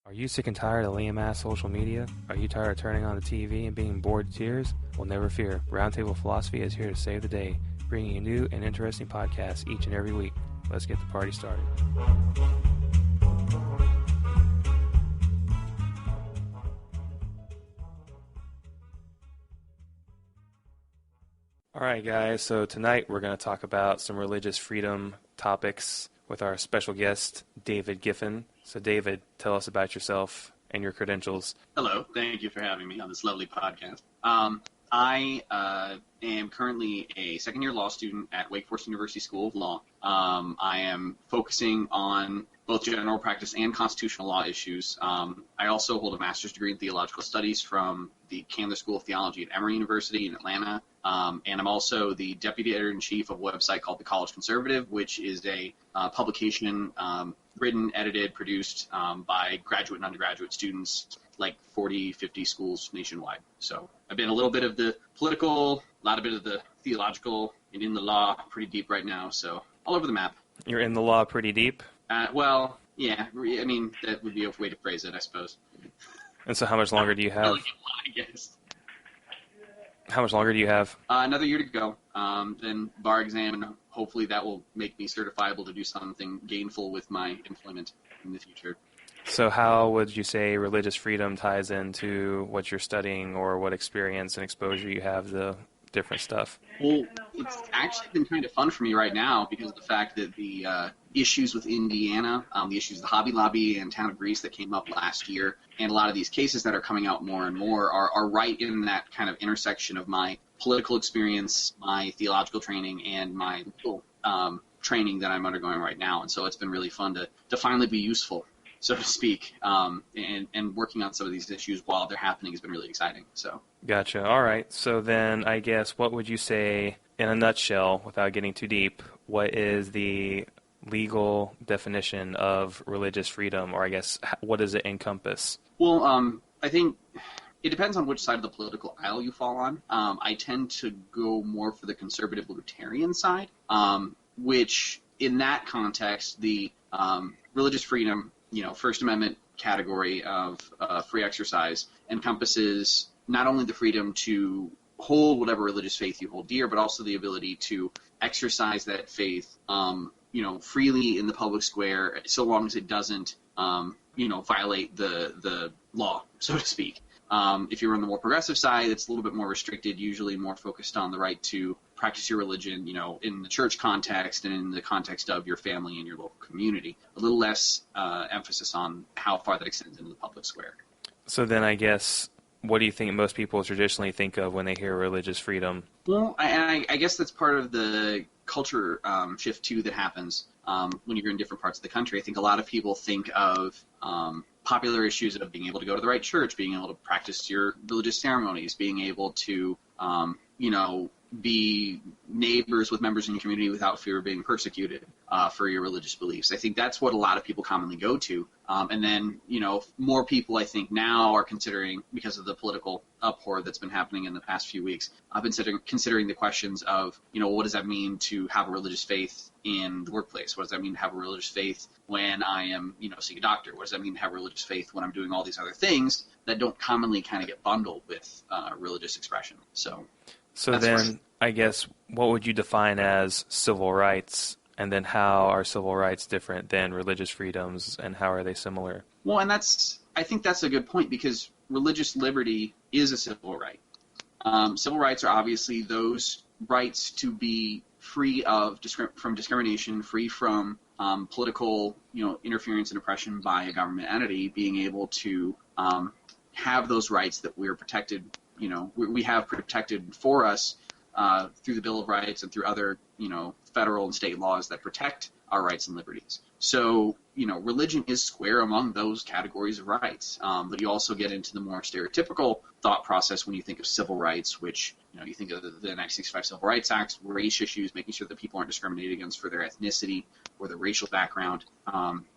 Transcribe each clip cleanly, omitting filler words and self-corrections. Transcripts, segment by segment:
Are you sick and tired of lame-ass social media? Are you tired of turning on the TV and being bored to tears? Well, never fear. Roundtable Philosophy is here to save the day, bringing you new and interesting podcasts each and every week. Let's get the party started. All right, guys, so tonight we're going to talk about some religious freedom topics with our special guest, David Giffen. So, David, tell us about yourself and your credentials. Hello. Thank you for having me on this lovely podcast. I am currently a second-year law student at Wake Forest University School of Law. I am focusing on both general practice and constitutional law issues. I also hold a master's degree in theological studies from the Candler School of Theology at Emory University in Atlanta. And I'm also the deputy editor-in-chief of a website called The College Conservative, which is a publication written, edited, produced by graduate and undergraduate students, like 40, 50 schools nationwide. So I've been a little bit of the political, a lot of bit of the theological, and in the law pretty deep right now, so all over the map. You're in the law pretty deep? Well, yeah, I mean, that would be a way to phrase it, I suppose. And so how much longer do you have? I guess. How much longer do you have? Another year to go, then bar exam, and hopefully that will make me certifiable to do something gainful with my employment in the future. So how would you say religious freedom ties into what you're studying or what experience and exposure you have to different stuff? Well, it's actually been kind of fun for me right now because of the fact that the issues with Indiana, the issues of the Hobby Lobby and Town of Greece that came up last year, and a lot of these cases that are coming out more and more are right in that kind of intersection of my political experience, my theological training, and my legal training that I'm undergoing right now. And so it's been really fun to finally be useful, so to speak, and working on some of these issues while they're happening has been really exciting. So. Gotcha. All right. So then I guess what would you say, in a nutshell, without getting too deep, what is the legal definition of religious freedom, or I guess what does it encompass? Well, I think it depends on which side of the political aisle you fall on. I tend to go more for the conservative libertarian side, which in that context, the religious freedom, First Amendment category of free exercise encompasses not only the freedom to hold whatever religious faith you hold dear, but also the ability to exercise that faith, freely in the public square, so long as it doesn't, violate the law, so to speak. If you're on the more progressive side, it's a little bit more restricted, usually more focused on the right to practice your religion, in the church context and in the context of your family and your local community. A little less emphasis on how far that extends into the public square. So then I guess, what do you think most people traditionally think of when they hear religious freedom? Well, I guess that's part of the culture shift, too, that happens when you're in different parts of the country. I think a lot of people think of popular issues of being able to go to the right church, being able to practice your religious ceremonies, being able to, be neighbors with members in your community without fear of being persecuted for your religious beliefs. I think that's what a lot of people commonly go to. And then, more people I think now are considering, because of the political uproar that's been happening in the past few weeks, I've been considering the questions of, what does that mean to have a religious faith in the workplace? What does that mean to have a religious faith when I am, seeing a doctor? What does that mean to have a religious faith when I'm doing all these other things that don't commonly kind of get bundled with religious expression? So then, I guess, what would you define as civil rights, and then how are civil rights different than religious freedoms, and how are they similar? Well, and I think that's a good point, because religious liberty is a civil right. Civil rights are obviously those rights to be free from discrimination, free from political, interference and oppression by a government entity, being able to have those rights that we're protected. We have protected for us through the Bill of Rights and through other, federal and state laws that protect our rights and liberties. So, religion is square among those categories of rights. But you also get into the more stereotypical thought process when you think of civil rights, which, you think of the 1965 Civil Rights Act, race issues, making sure that people aren't discriminated against for their ethnicity or their racial background,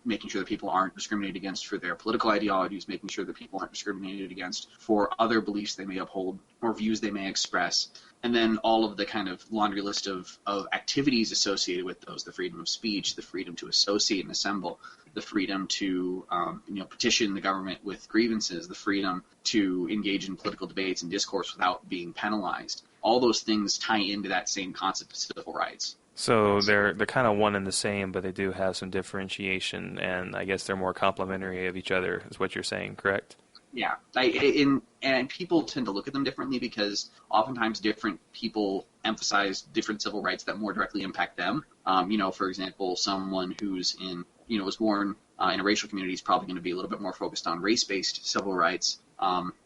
making sure that people aren't discriminated against for their political ideologies, making sure that people aren't discriminated against for other beliefs they may uphold or views they may express. And then all of the kind of laundry list of activities associated with those, the freedom of speech, the freedom to associate and assemble, the freedom to petition the government with grievances, the freedom to engage in political debates and discourse without being penalized. All those things tie into that same concept of civil rights. So they're kind of one and the same, but they do have some differentiation, and I guess they're more complementary of each other, is what you're saying, correct? Yeah, and people tend to look at them differently because oftentimes different people emphasize different civil rights that more directly impact them. For example, someone who's was born in a racial community is probably going to be a little bit more focused on race-based civil rights.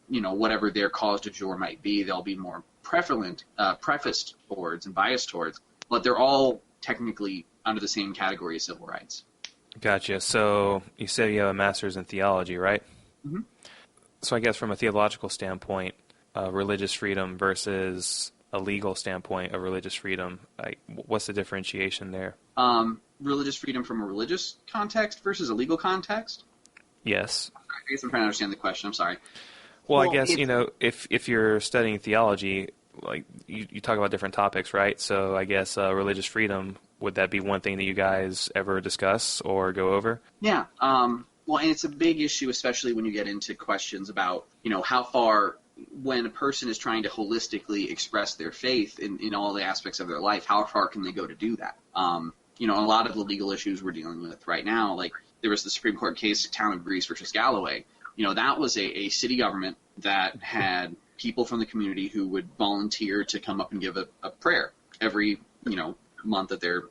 Whatever their cause du jour might be, they'll be more prefaced towards and biased towards, but they're all technically under the same category of civil rights. Gotcha. So you said you have a master's in theology, right? Mm-hmm. So I guess from a theological standpoint, religious freedom versus a legal standpoint of religious freedom, what's the differentiation there? Religious freedom from a religious context versus a legal context? Yes. I guess I'm trying to understand the question. I'm sorry. Well, I guess, if you're studying theology, like you talk about different topics, right? So I guess religious freedom, would that be one thing that you guys ever discuss or go over? Yeah. Well, and it's a big issue, especially when you get into questions about, how far, when a person is trying to holistically express their faith in all the aspects of their life, how far can they go to do that? A lot of the legal issues we're dealing with right now, like there was the Supreme Court case, Town of Greece versus Galloway. That was a city government that had people from the community who would volunteer to come up and give a prayer every, month at their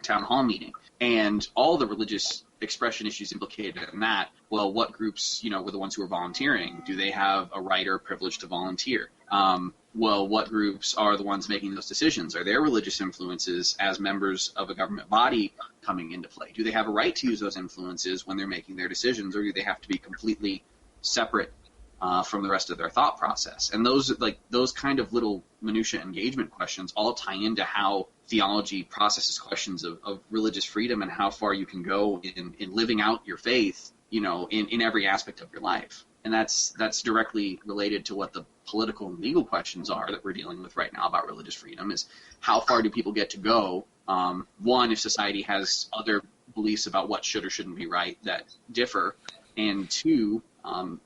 town hall meeting. And all the religious expression issues implicated in that, well, what groups, were the ones who were volunteering? Do they have a right or a privilege to volunteer? Well, what groups are the ones making those decisions? Are there religious influences as members of a government body coming into play? Do they have a right to use those influences when they're making their decisions, or do they have to be completely separate from the rest of their thought process? And those kind of little minutia engagement questions all tie into how theology processes questions of religious freedom and how far you can go in living out your faith, in every aspect of your life. And that's directly related to what the political and legal questions are that we're dealing with right now about religious freedom, is how far do people get to go? One, if society has other beliefs about what should or shouldn't be right that differ, and two,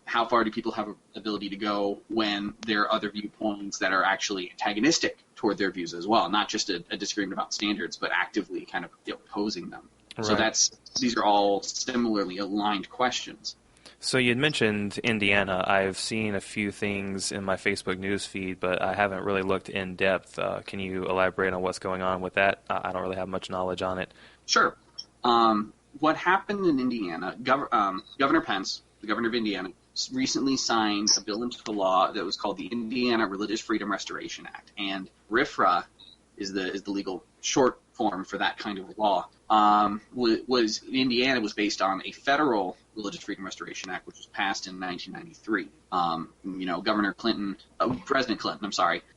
how far do people have an ability to go when there are other viewpoints that are actually antagonistic toward their views as well, not just a disagreement about standards, but actively kind of opposing them. Right. So these are all similarly aligned questions. So you had mentioned Indiana. I've seen a few things in my Facebook news feed, but I haven't really looked in depth. Can you elaborate on what's going on with that? I don't really have much knowledge on it. Sure. What happened in Indiana, Governor Pence, the governor of Indiana, recently signed a bill into law that was called the Indiana Religious Freedom Restoration Act. And RFRA is the legal short form for that kind of law. Indiana was based on a federal Religious Freedom Restoration Act, which was passed in 1993. President Clinton,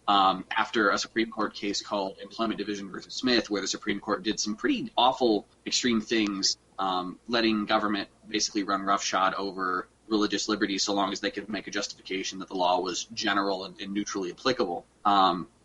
after a Supreme Court case called Employment Division versus Smith, where the Supreme Court did some pretty awful, extreme things, letting government basically run roughshod over religious liberty so long as they could make a justification that the law was general and neutrally applicable.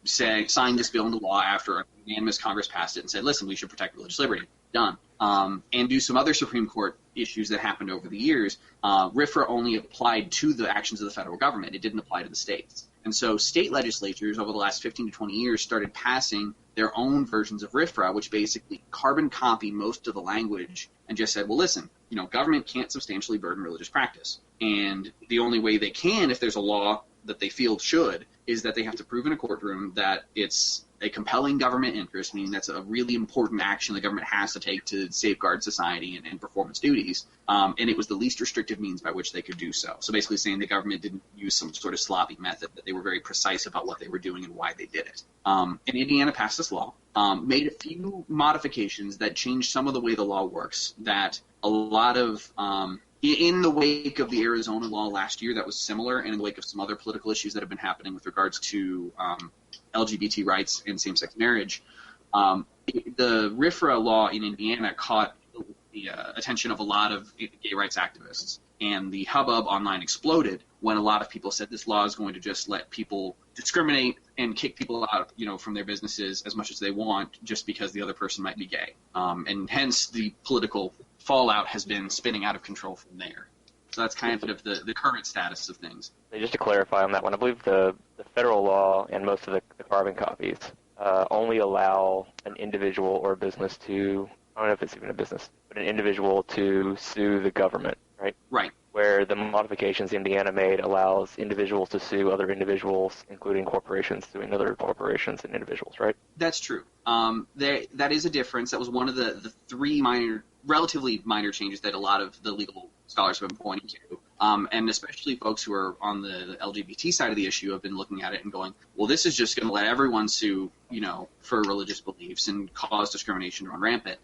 Signed this bill into law after a unanimous Congress passed it and said, listen, we should protect religious liberty. Done. And do some other Supreme Court issues that happened over the years. RFRA only applied to the actions of the federal government. It didn't apply to the states. And so state legislatures over the last 15 to 20 years started passing their own versions of RFRA, which basically carbon copied most of the language and just said, well, listen, government can't substantially burden religious practice. And the only way they can, if there's a law that they feel should, is that they have to prove in a courtroom that it's a compelling government interest, meaning that's a really important action the government has to take to safeguard society and perform its duties. And it was the least restrictive means by which they could do so. So basically saying the government didn't use some sort of sloppy method, that they were very precise about what they were doing and why they did it. And Indiana passed this law, made a few modifications that changed some of the way the law works, that a lot of in the wake of the Arizona law last year that was similar, and in the wake of some other political issues that have been happening with regards to LGBT rights and same-sex marriage, the RFRA law in Indiana caught the attention of a lot of gay rights activists, and the hubbub online exploded when a lot of people said this law is going to just let people discriminate and kick people out, from their businesses as much as they want just because the other person might be gay. And hence the political fallout has been spinning out of control from there. So that's kind of the current status of things. Just to clarify on that one, I believe the federal law and most of the carbon copies only allow an individual or a business to, I don't know if it's even a business, but an individual to sue the government, right? Right. Where the modifications Indiana made allows individuals to sue other individuals, including corporations suing other corporations and individuals, right? That's true. That is a difference. That was one of the three relatively minor changes that a lot of the legal scholars have been pointing to. And especially folks who are on the LGBT side of the issue have been looking at it and going, well, this is just going to let everyone sue, for religious beliefs and cause discrimination to run rampant.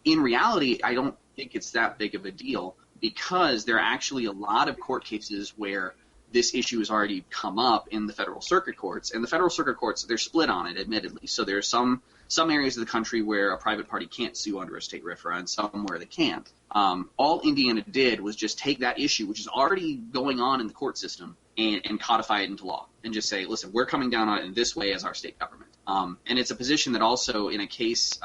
In reality, I don't think it's that big of a deal, because there are actually a lot of court cases where this issue has already come up in the federal circuit courts. And the federal circuit courts, they're split on it, admittedly. So there are some areas of the country where a private party can't sue under a state RFRA and some where they can. All Indiana did was just take that issue, which is already going on in the court system, and codify it into law and just say, listen, we're coming down on it in this way as our state government. And it's a position that also in a case,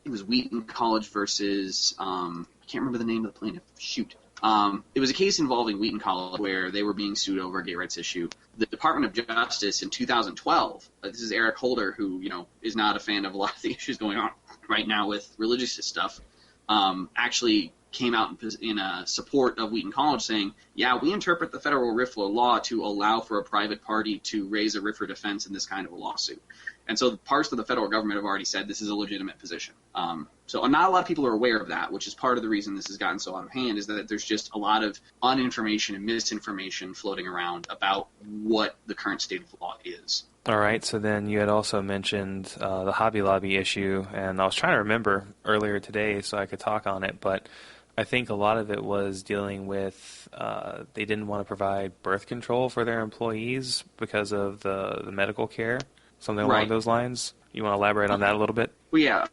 it was Wheaton College versus, I can't remember the name of the plaintiff. Shoot. It was a case involving Wheaton College where they were being sued over a gay rights issue. The Department of Justice in 2012, this is Eric Holder, who, is not a fan of a lot of the issues going on right now with religious stuff, actually came out in support of Wheaton College saying, yeah, we interpret the federal RFRA law to allow for a private party to raise a RFRA defense in this kind of a lawsuit. And so parts of the federal government have already said this is a legitimate position. So not a lot of people are aware of that, which is part of the reason this has gotten so out of hand, is that there's just a lot of uninformation and misinformation floating around about what the current state of the law is. All right, so then you had also mentioned the Hobby Lobby issue, and I was trying to remember earlier today so I could talk on it, but I think a lot of it was dealing with they didn't want to provide birth control for their employees because of the medical care, something along those lines. You want to elaborate on that a little bit? Well, yeah.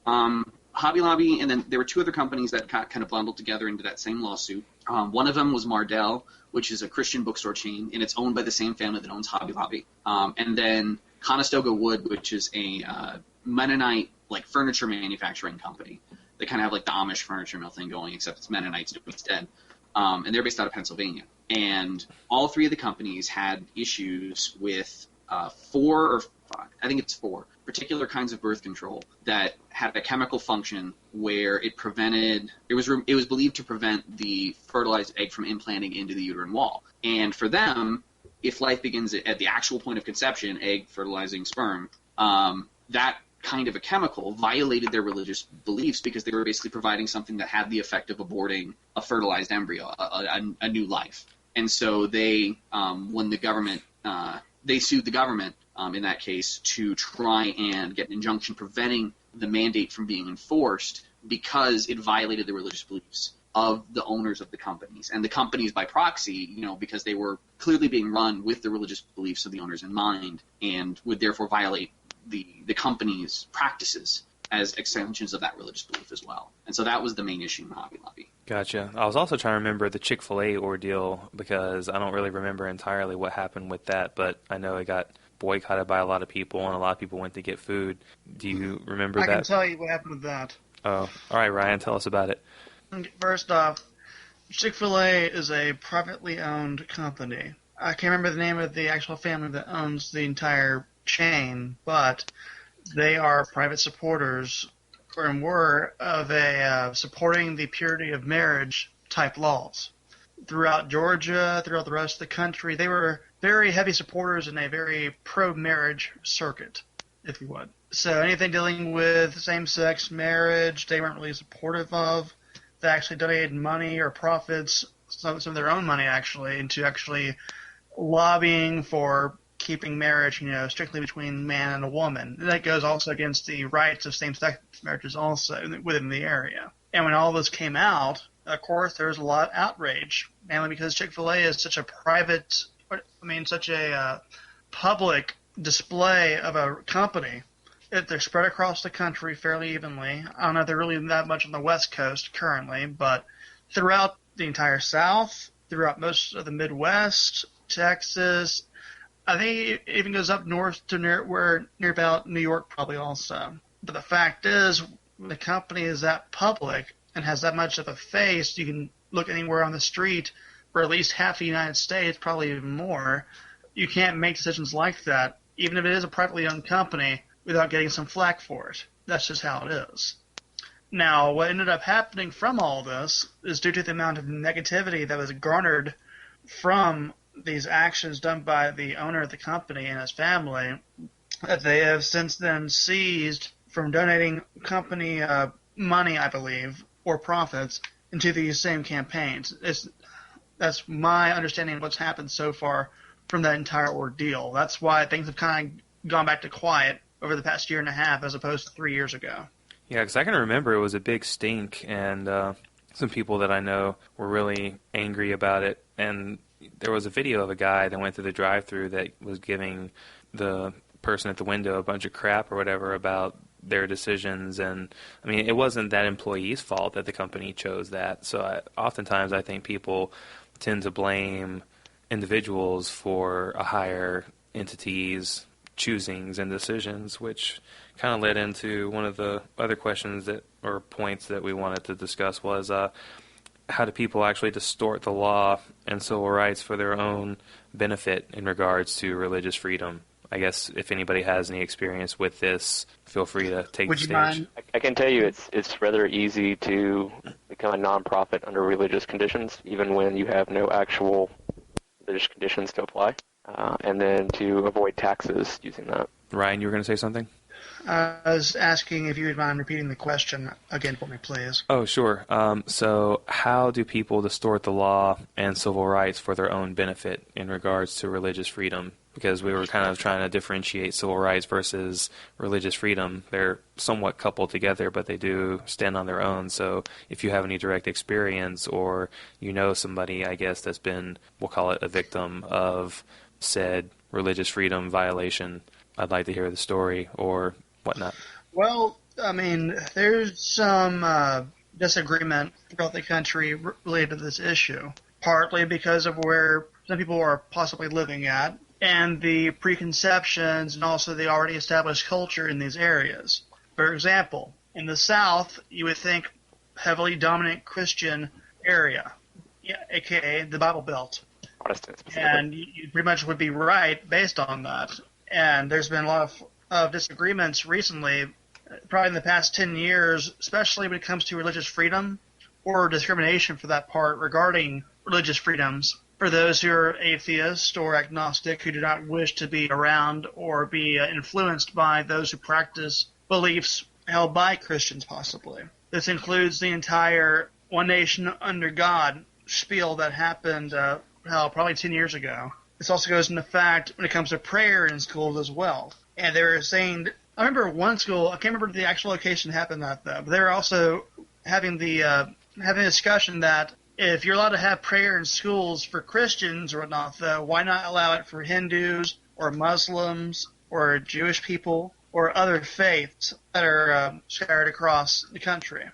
Hobby Lobby, and then there were two other companies that got kind of bundled together into that same lawsuit. One of them was Mardell, which is a Christian bookstore chain, and it's owned by the same family that owns Hobby Lobby. And then Conestoga Wood, which is a Mennonite furniture manufacturing company. They kind of have the Amish furniture mill thing going, except it's Mennonites instead. And they're based out of Pennsylvania. And all three of the companies had issues with four particular kinds of birth control that had a chemical function where it was believed to prevent the fertilized egg from implanting into the uterine wall. And for them, if life begins at the actual point of conception, egg fertilizing sperm, that kind of a chemical violated their religious beliefs because they were basically providing something that had the effect of aborting a fertilized embryo, a new life. And so they, when the government, they sued the government in that case to try and get an injunction preventing the mandate from being enforced because it violated the religious beliefs of the owners of the companies. And the companies by proxy, because they were clearly being run with the religious beliefs of the owners in mind and would therefore violate the company's practices as extensions of that religious belief as well. And so that was the main issue in Hobby Lobby. Gotcha. I was also trying to remember the Chick-fil-A ordeal because I don't really remember entirely what happened with that, but I know it got boycotted by a lot of people and a lot of people went to get food. Do you remember that? I can tell you what happened with that. Oh, all right, Ryan, tell us about it. First off, Chick-fil-A is a privately owned company. I can't remember the name of the actual family that owns the entire chain, but they are private supporters and were of supporting the purity of marriage type laws. Throughout Georgia, throughout the rest of the country, they were very heavy supporters in a very pro-marriage circuit, if you would. So anything dealing with same-sex marriage, they weren't really supportive of. They actually donated money or profits, some of their own money actually, into actually lobbying for keeping marriage, strictly between man and a woman. And that goes also against the rights of same-sex marriages also within the area. And when all this came out, of course, there was a lot of outrage, mainly because Chick-fil-A is such a such a public display of a company. They're spread across the country fairly evenly. I don't know if they're really that much on the West Coast currently, but throughout the entire South, throughout most of the Midwest, Texas, I think it even goes up north to near about New York probably also. But the fact is, when the company is that public, and has that much of a face, you can look anywhere on the street, or at least half the United States, probably even more, you can't make decisions like that, even if it is a privately owned company, without getting some flack for it. That's just how it is. Now, what ended up happening from all this is due to the amount of negativity that was garnered from these actions done by the owner of the company and his family, that they have since then ceased from donating company money, I believe, or profits into these same campaigns. That's my understanding of what's happened so far from that entire ordeal. That's why things have kind of gone back to quiet over the past year and a half as opposed to 3 years ago. Yeah, because I can remember it was a big stink, and some people that I know were really angry about it. And there was a video of a guy that went through the drive-thru that was giving the person at the window a bunch of crap or whatever about their decisions. And, I mean, it wasn't that employee's fault that the company chose that. So oftentimes I think people tend to blame individuals for a higher entity's choosings and decisions, which kind of led into one of the other questions or points that we wanted to discuss was how do people actually distort the law and civil rights for their own benefit in regards to religious freedom? I guess if anybody has any experience with this, feel free to take the stage. Mind? I can tell you it's rather easy to become a nonprofit under religious conditions, even when you have no actual religious conditions to apply, and then to avoid taxes using that. Ryan, you were going to say something? I was asking if you would mind repeating the question again for me, please. Oh, sure. So how do people distort the law and civil rights for their own benefit in regards to religious freedom? Because we were kind of trying to differentiate civil rights versus religious freedom. They're somewhat coupled together, but they do stand on their own. So if you have any direct experience or you know somebody, I guess, that's been, we'll call it a victim of said religious freedom violation, I'd like to hear the story or whatnot. Well, I mean, there's some disagreement throughout the country related to this issue, partly because of where some people are possibly living at, and the preconceptions and also the already established culture in these areas. For example, in the South, you would think heavily dominant Christian area, aka the Bible Belt. Protestants. And you pretty much would be right based on that. And there's been a lot of disagreements recently, probably in the past 10 years, especially when it comes to religious freedom or discrimination for that part regarding religious freedoms for those who are atheist or agnostic who do not wish to be around or be influenced by those who practice beliefs held by Christians possibly. This includes the entire One Nation Under God spiel that happened probably 10 years ago. This also goes into fact when it comes to prayer in schools as well. And they were saying, I remember one school, I can't remember the actual location happened at though, but they were also having having a discussion that if you're allowed to have prayer in schools for Christians or whatnot, though, why not allow it for Hindus or Muslims or Jewish people or other faiths that are scattered across the country?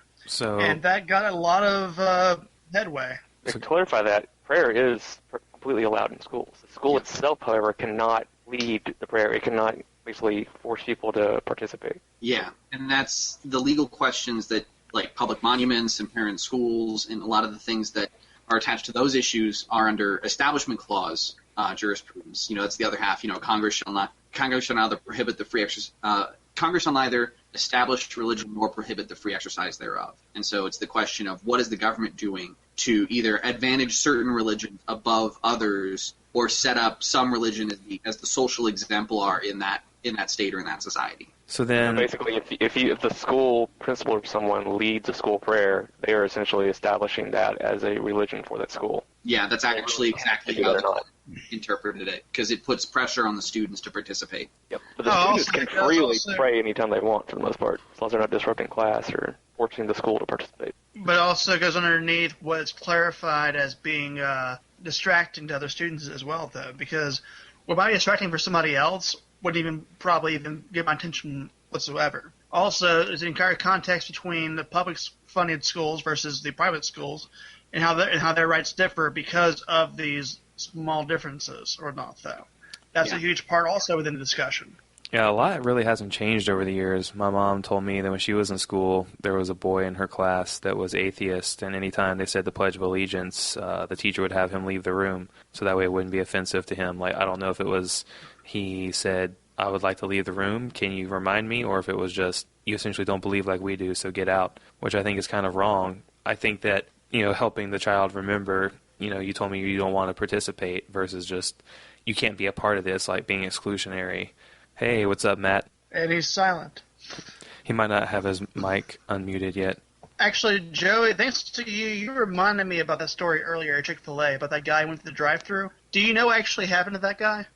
And that got a lot of headway. To clarify that, prayer is completely allowed in schools. The school itself, however, cannot lead the prayer. It cannot basically force people to participate. Yeah, and that's the legal questions that, like public monuments and parent schools and a lot of the things that are attached to those issues are under Establishment Clause jurisprudence. That's the other half. Congress shall neither prohibit the free exercise. Congress shall neither establish religion nor prohibit the free exercise thereof. And so it's the question of what is the government doing to either advantage certain religions above others or set up some religion as the social exemplar in that state or in that society. So then, basically, if the school principal or someone leads a school prayer, they are essentially establishing that as a religion for that school. Yeah, that's actually exactly how they interpreted it, because it puts pressure on the students to participate. Yep. But the students can freely pray anytime they want, for the most part, as long as they're not disrupting class or forcing the school to participate. But it also goes underneath what's clarified as being distracting to other students as well, though, because what might be distracting for somebody else wouldn't probably even get my attention whatsoever. Also, there's an entire context between the public-funded schools versus the private schools, and how their rights differ because of these small differences, or not, though. That's a huge part also within the discussion. Yeah, a lot really hasn't changed over the years. My mom told me that when she was in school, there was a boy in her class that was atheist, and anytime they said the Pledge of Allegiance, the teacher would have him leave the room, so that way it wouldn't be offensive to him. Like, I don't know if it was he said, I would like to leave the room, can you remind me, or if it was just, you essentially don't believe like we do, so get out, which I think is kind of wrong. I think that, helping the child remember, you told me you don't want to participate versus just, you can't be a part of this, like being exclusionary. Hey, what's up, Matt? And he's silent. He might not have his mic unmuted yet. Actually, Joey, thanks to you, you reminded me about that story earlier at Chick-fil-A, about that guy who went to the drive-thru. Do you know what actually happened to that guy?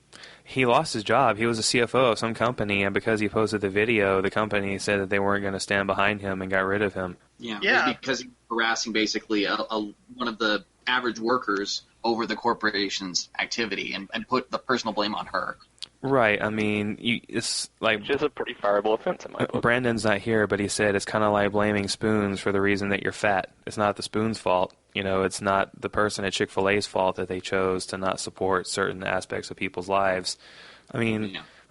He lost his job. He was a CFO of some company, and because he posted the video, the company said that they weren't going to stand behind him and got rid of him. Yeah. Because he was harassing basically one of the average workers over the corporation's activity and put the personal blame on her. Right. I mean, it's like... Which is a pretty fireable offense in my book. Brandon's not here, but he said it's kind of like blaming spoons for the reason that you're fat. It's not the spoon's fault. It's not the person at Chick-fil-A's fault that they chose to not support certain aspects of people's lives. I mean,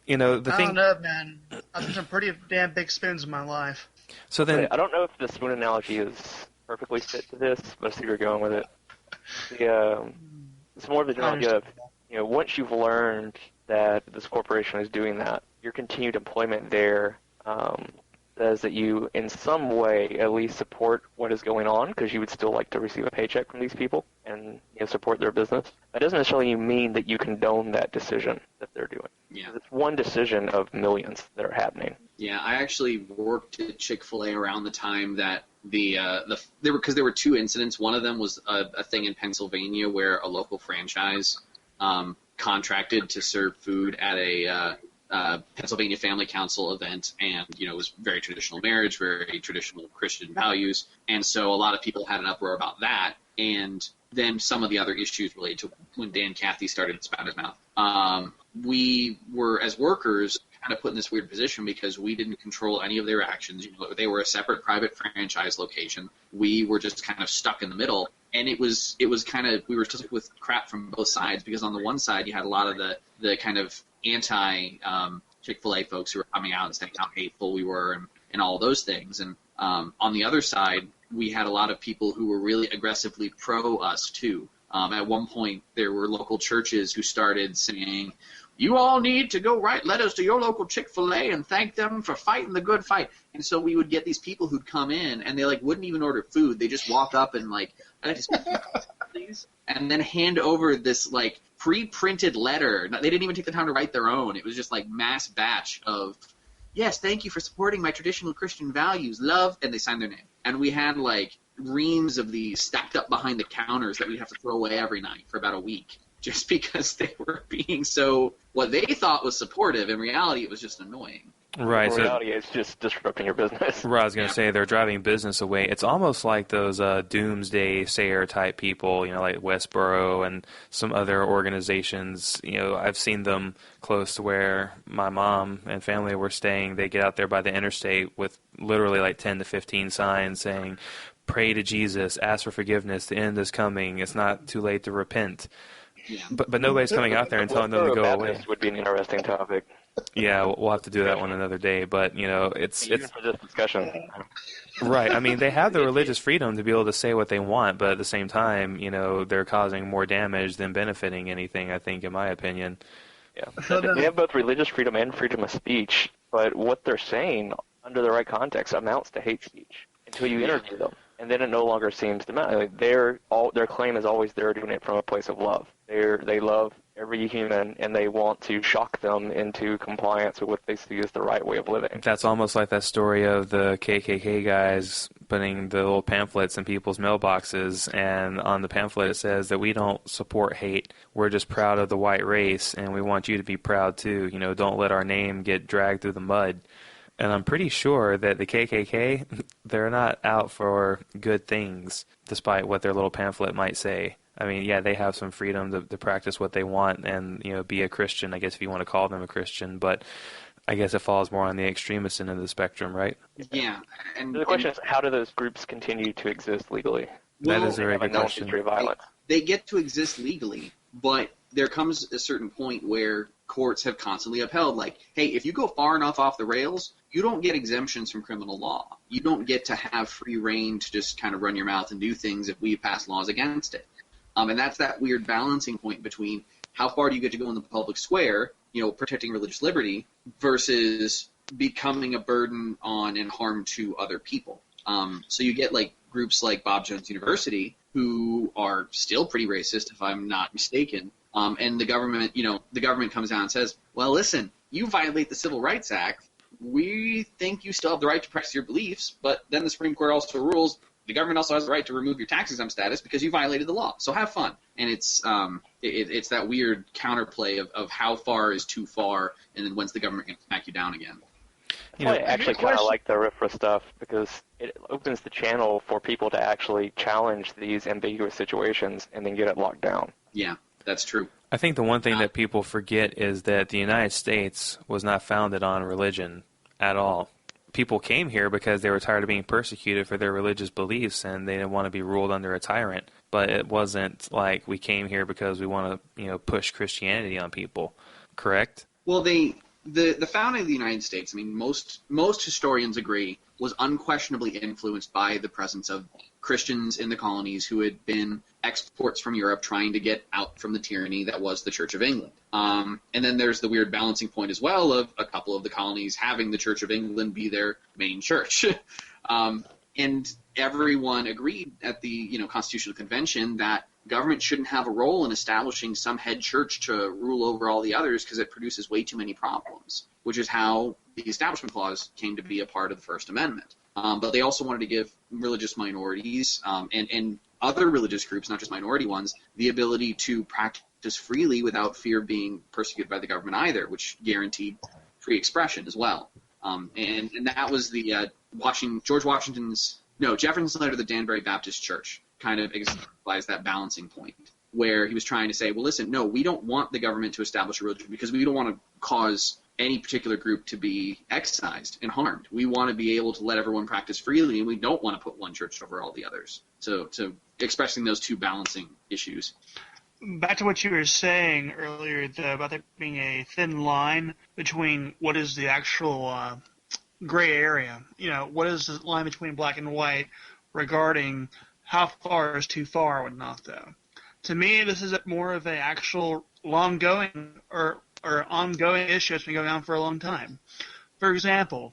the thing... I don't know, man. I've had some pretty damn big spoons in my life. So then... I don't know if the spoon analogy is perfectly fit to this, but I see where you're going with it. It's more of the analogy of, once you've learned that this corporation is doing that, your continued employment there says that you, in some way, at least support what is going on, because you would still like to receive a paycheck from these people and support their business. That doesn't necessarily mean that you condone that decision that they're doing. Yeah. It's one decision of millions that are happening. Yeah, I actually worked at Chick-fil-A around the time that there were two incidents. One of them was a thing in Pennsylvania where a local franchise contracted to serve food at a Pennsylvania Family Council event, and it was very traditional marriage, very traditional Christian values, and so a lot of people had an uproar about that, and then some of the other issues related to when Dan Cathy started to spout his mouth. We were, as workers, kind of put in this weird position because we didn't control any of their actions. They were a separate private franchise location. We were just kind of stuck in the middle. And it was kind of, we were stuck with crap from both sides, because on the one side you had a lot of the kind of anti Chick-fil-A folks who were coming out and saying how hateful we were and all those things. And on the other side, we had a lot of people who were really aggressively pro us too. At one point, there were local churches who started saying, you all need to go write letters to your local Chick-fil-A and thank them for fighting the good fight. And so we would get these people who'd come in, and they wouldn't even order food. They just walk up and I'd like to speak to you, please, and then hand over this pre-printed letter. They didn't even take the time to write their own. It was just mass batch of, yes, thank you for supporting my traditional Christian values, love, and they signed their name. And we had reams of these stacked up behind the counters that we'd have to throw away every night for about a week, just because they were being so, what they thought was supportive. In reality, it was just annoying. Right. In reality, it's just disrupting your business. Right, I was going to say, they're driving business away. It's almost like those doomsday sayer type people, like Westboro and some other organizations. I've seen them close to where my mom and family were staying. They get out there by the interstate with literally 10 to 15 signs saying, pray to Jesus, ask for forgiveness, the end is coming, it's not too late to repent. Yeah. But nobody's coming out there and telling them to go away. Would be an interesting topic. Yeah, we'll have to do that one another day. But it's for this discussion. Right. I mean, they have the religious freedom to be able to say what they want, but at the same time, they're causing more damage than benefiting anything. I think, in my opinion. Yeah, they have both religious freedom and freedom of speech, but what they're saying under the right context amounts to hate speech until you interview them. And then it no longer seems to matter. Their claim is always they're doing it from a place of love. They love every human, and they want to shock them into compliance with what they see as the right way of living. That's almost like that story of the KKK guys putting the little pamphlets in people's mailboxes, and on the pamphlet it says that we don't support hate. We're just proud of the white race, and we want you to be proud too. Don't let our name get dragged through the mud. And I'm pretty sure that the KKK, they're not out for good things, despite what their little pamphlet might say. I mean, yeah, they have some freedom to practice what they want and, be a Christian, I guess, if you want to call them a Christian. But I guess it falls more on the extremist end of the spectrum, right? Yeah. And the question is, how do those groups continue to exist legally? That is a very good question. History of violence. They get to exist legally, but there comes a certain point where courts have constantly upheld, like, hey, if you go far enough off the rails, you don't get exemptions from criminal law. You don't get to have free reign to just kind of run your mouth and do things if we pass laws against it. And that's that weird balancing point between how far do you get to go in the public square, protecting religious liberty, versus becoming a burden on and harm to other people. So you get like groups like Bob Jones University, who are still pretty racist, if I'm not mistaken. And the government comes down and says, well, listen, you violate the Civil Rights Act. We think you still have the right to practice your beliefs, but then the Supreme Court also rules the government also has the right to remove your tax exempt status because you violated the law. So have fun. And it's that weird counterplay of how far is too far, and then when's the government going to smack you down again. I actually kind of like the RFRA stuff because it opens the channel for people to actually challenge these ambiguous situations and then get it locked down. Yeah, that's true. I think the one thing that people forget is that the United States was not founded on religion at all. People came here because they were tired of being persecuted for their religious beliefs and they didn't want to be ruled under a tyrant. But it wasn't like we came here because we want to, push Christianity on people. Correct? Well, the founding of the United States, I mean, most historians agree, was unquestionably influenced by the presence of Christians in the colonies who had been exports from Europe trying to get out from the tyranny that was the Church of England. And then there's the weird balancing point as well of a couple of the colonies having the Church of England be their main church. And everyone agreed at the Constitutional Convention that government shouldn't have a role in establishing some head church to rule over all the others because it produces way too many problems, which is how the Establishment Clause came to be a part of the First Amendment. But they also wanted to give religious minorities and other religious groups, not just minority ones, the ability to practice freely without fear of being persecuted by the government either, which guaranteed free expression as well. And that was the Jefferson's letter to the Danbury Baptist Church kind of exemplifies that balancing point, where he was trying to say, well, listen, no, we don't want the government to establish a religion because we don't want to cause any particular group to be excised and harmed. We want to be able to let everyone practice freely, and we don't want to put one church over all the others. So expressing those two balancing issues. Back to what you were saying earlier about there being a thin line between what is the actual gray area. What is the line between black and white regarding how far is too far or whatnot, though. To me, this is more of an actual ongoing issue that's been going on for a long time. For example,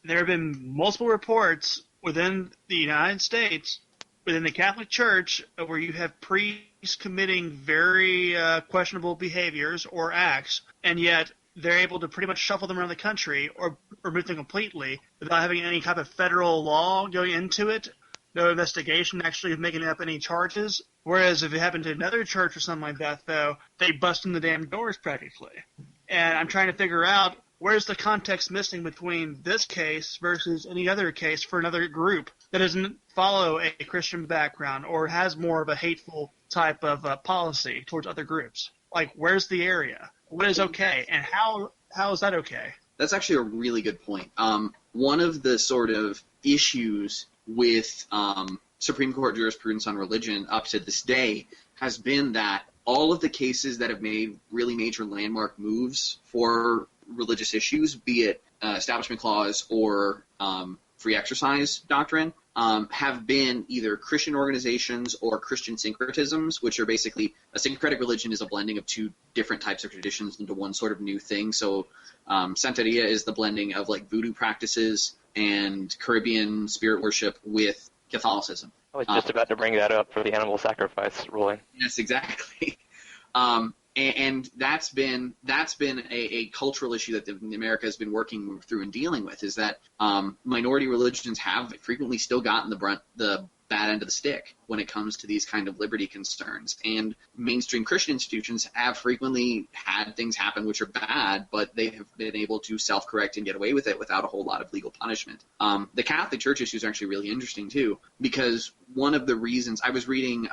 there have been multiple reports within the United States, within the Catholic Church, where you have priests committing very questionable behaviors or acts, and yet they're able to pretty much shuffle them around the country or remove them completely without having any type of federal law going into it. No investigation actually making up any charges. Whereas if it happened to another church or something like that, though, they bust in the damn doors practically. And I'm trying to figure out where's the context missing between this case versus any other case for another group that doesn't follow a Christian background or has more of a hateful type of policy towards other groups. Like, where's the area? What is okay? And how is that okay? That's actually a really good point. One of the sort of issues with Supreme Court jurisprudence on religion up to this day has been that all of the cases that have made really major landmark moves for religious issues, be it Establishment Clause or free exercise doctrine, have been either Christian organizations or Christian syncretisms, which are basically a syncretic religion is a blending of two different types of traditions into one sort of new thing. So Santeria is the blending of like voodoo practices and Caribbean spirit worship with Catholicism. I was just about to bring that up for the animal sacrifice ruling. Yes, exactly. And that's been a cultural issue that America has been working through and dealing with, is that minority religions have frequently still gotten the bad end of the stick when it comes to these kind of liberty concerns. And mainstream Christian institutions have frequently had things happen which are bad, but they have been able to self-correct and get away with it without a whole lot of legal punishment. The Catholic Church issue is actually really interesting too, because one of the reasons I was reading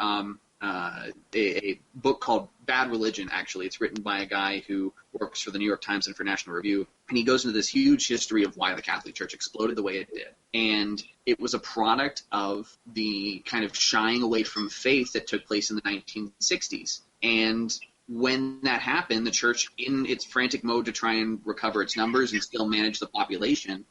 a book called Bad Religion, actually. It's written by a guy who works for the New York Times and for National Review, and he goes into this huge history of why the Catholic Church exploded the way it did. And it was a product of the kind of shying away from faith that took place in the 1960s. And when that happened, the church, in its frantic mode to try and recover its numbers and still manage the population,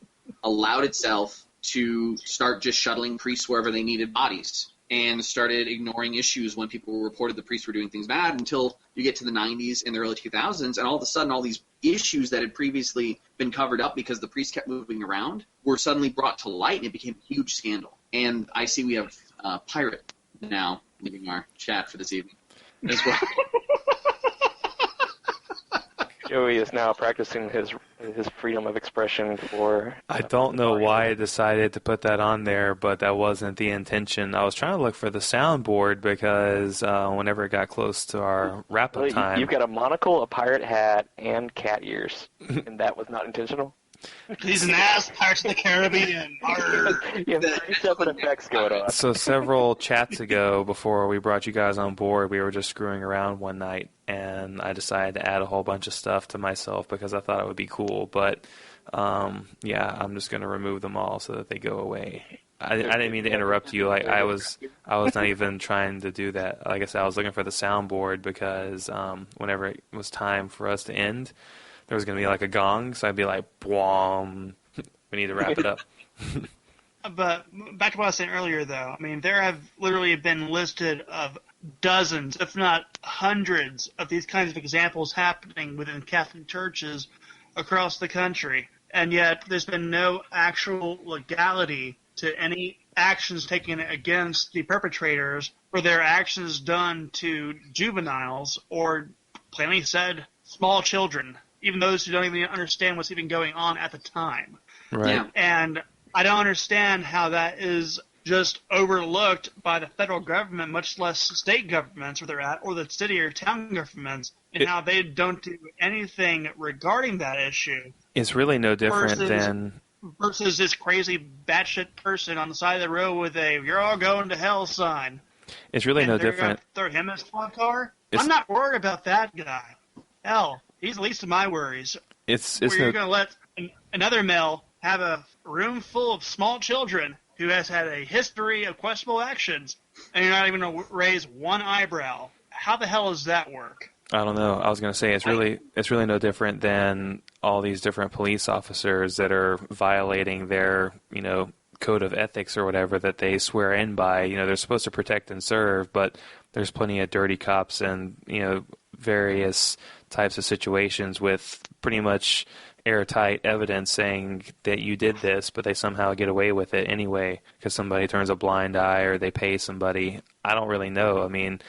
allowed itself to start just shuttling priests wherever they needed bodies, and started ignoring issues when people reported the priests were doing things bad, until you get to the 90s and the early 2000s, and all of a sudden all these issues that had previously been covered up because the priests kept moving around were suddenly brought to light, and it became a huge scandal. And I see we have Pirate now leaving our chat for this evening as well. Joey is now practicing his freedom of expression for... I don't know why I decided to put that on there, but that wasn't the intention. I was trying to look for the soundboard because whenever it got close to our wrap-up time... You've got a monocle, a pirate hat, and cat ears, and that was not intentional? He's an ass, Pirates of the Caribbean. You have 3 separate effects going on. So several chats ago, before we brought you guys on board, we were just screwing around one night, and I decided to add a whole bunch of stuff to myself because I thought it would be cool. But, yeah, I'm just going to remove them all so that they go away. I didn't mean to interrupt you. Like I was not even trying to do that. Like I said, I was looking for the soundboard because whenever it was time for us to end, there was going to be like a gong, so I'd be like, "Bwom, we need to wrap it up." But back to what I was saying earlier, though, I mean, there have literally been listed of dozens, if not hundreds, of these kinds of examples happening within Catholic churches across the country, and yet there's been no actual legality to any actions taken against the perpetrators for their actions done to juveniles, or plainly said, small children, even those who don't even understand what's even going on at the time. Right. Yeah. And I don't understand how that is just overlooked by the federal government, much less state governments where they're at, or the city or town governments, and how they don't do anything regarding that issue. It's really no different versus this crazy batshit person on the side of the road with a "you're all going to hell" sign. It's really no different. Throw him in a squad car? I'm not worried about that guy. Hell, he's the least of my worries. You're going to let another male have a room full of small children who has had a history of questionable actions, and you're not even going to raise one eyebrow. How the hell does that work? I don't know. I was going to say it's really no different than all these different police officers that are violating their, code of ethics or whatever that they swear in by. They're supposed to protect and serve, but there's plenty of dirty cops and, various types of situations with pretty much airtight evidence saying that you did this, but they somehow get away with it anyway because somebody turns a blind eye or they pay somebody. I don't really know. I mean,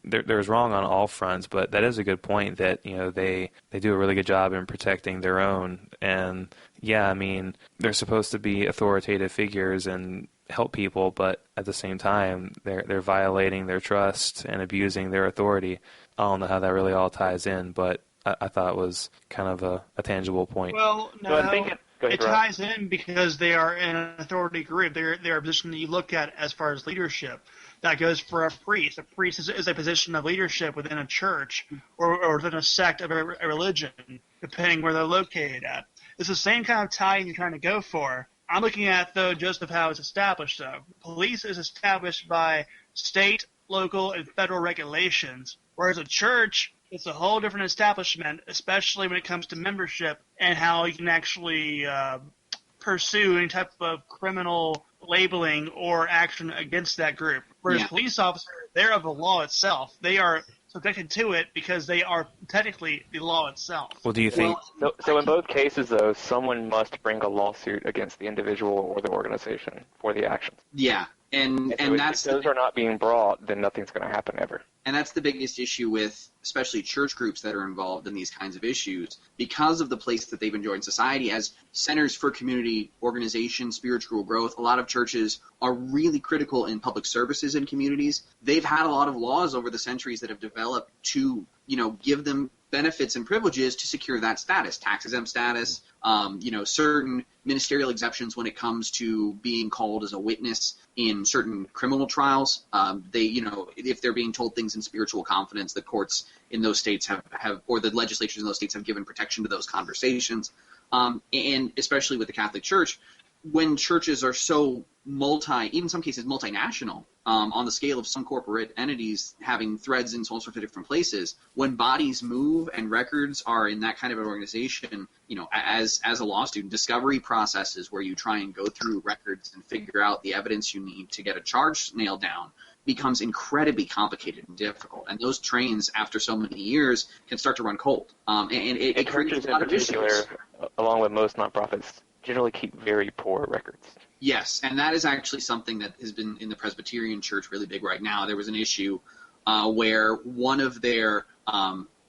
there's wrong on all fronts, but that is a good point that, they do a really good job in protecting their own. And yeah, I mean, they're supposed to be authoritative figures and help people, but at the same time, they're violating their trust and abusing their authority. I don't know how that really all ties in, but I thought it was kind of a tangible point. Well, no, I think it ties in because they are in an authority group. They're a position that you look at as far as leadership. That goes for a priest. A priest is a position of leadership within a church or within a sect of a religion, depending where they're located at. It's the same kind of tie you're trying to go for. I'm looking at, though, just of how it's established, though. Police is established by state, local, and federal regulations, whereas a church, it's a whole different establishment, especially when it comes to membership and how you can actually pursue any type of criminal labeling or action against that group. Whereas police officers, they're of the law itself. They are subjected to it because they are technically the law itself. Well, do you think... So in both cases, though, someone must bring a lawsuit against the individual or the organization for the actions. Yeah, and that's... If those are not being brought, then nothing's going to happen ever. And that's the biggest issue with especially church groups that are involved in these kinds of issues. Because of the place that they've enjoyed in society as centers for community organization, spiritual growth, a lot of churches are really critical in public services in communities. They've had a lot of laws over the centuries that have developed to, give them benefits and privileges to secure that status, tax-exempt status, certain ministerial exceptions when it comes to being called as a witness in certain criminal trials. If they're being told things in spiritual confidence, the courts in those states have or the legislatures in those states have given protection to those conversations. And especially with the Catholic Church, when churches are so even in some cases multinational, on the scale of some corporate entities having threads in all sorts of different places, when bodies move and records are in that kind of an organization, as a law student, discovery processes where you try and go through records and figure out the evidence you need to get a charge nailed down becomes incredibly complicated and difficult. And those trains, after so many years, can start to run cold. And it creates a lot of issues. Along with most nonprofits, generally keep very poor records. Yes, and that is actually something that has been in the Presbyterian Church really big right now. There was an issue where one of their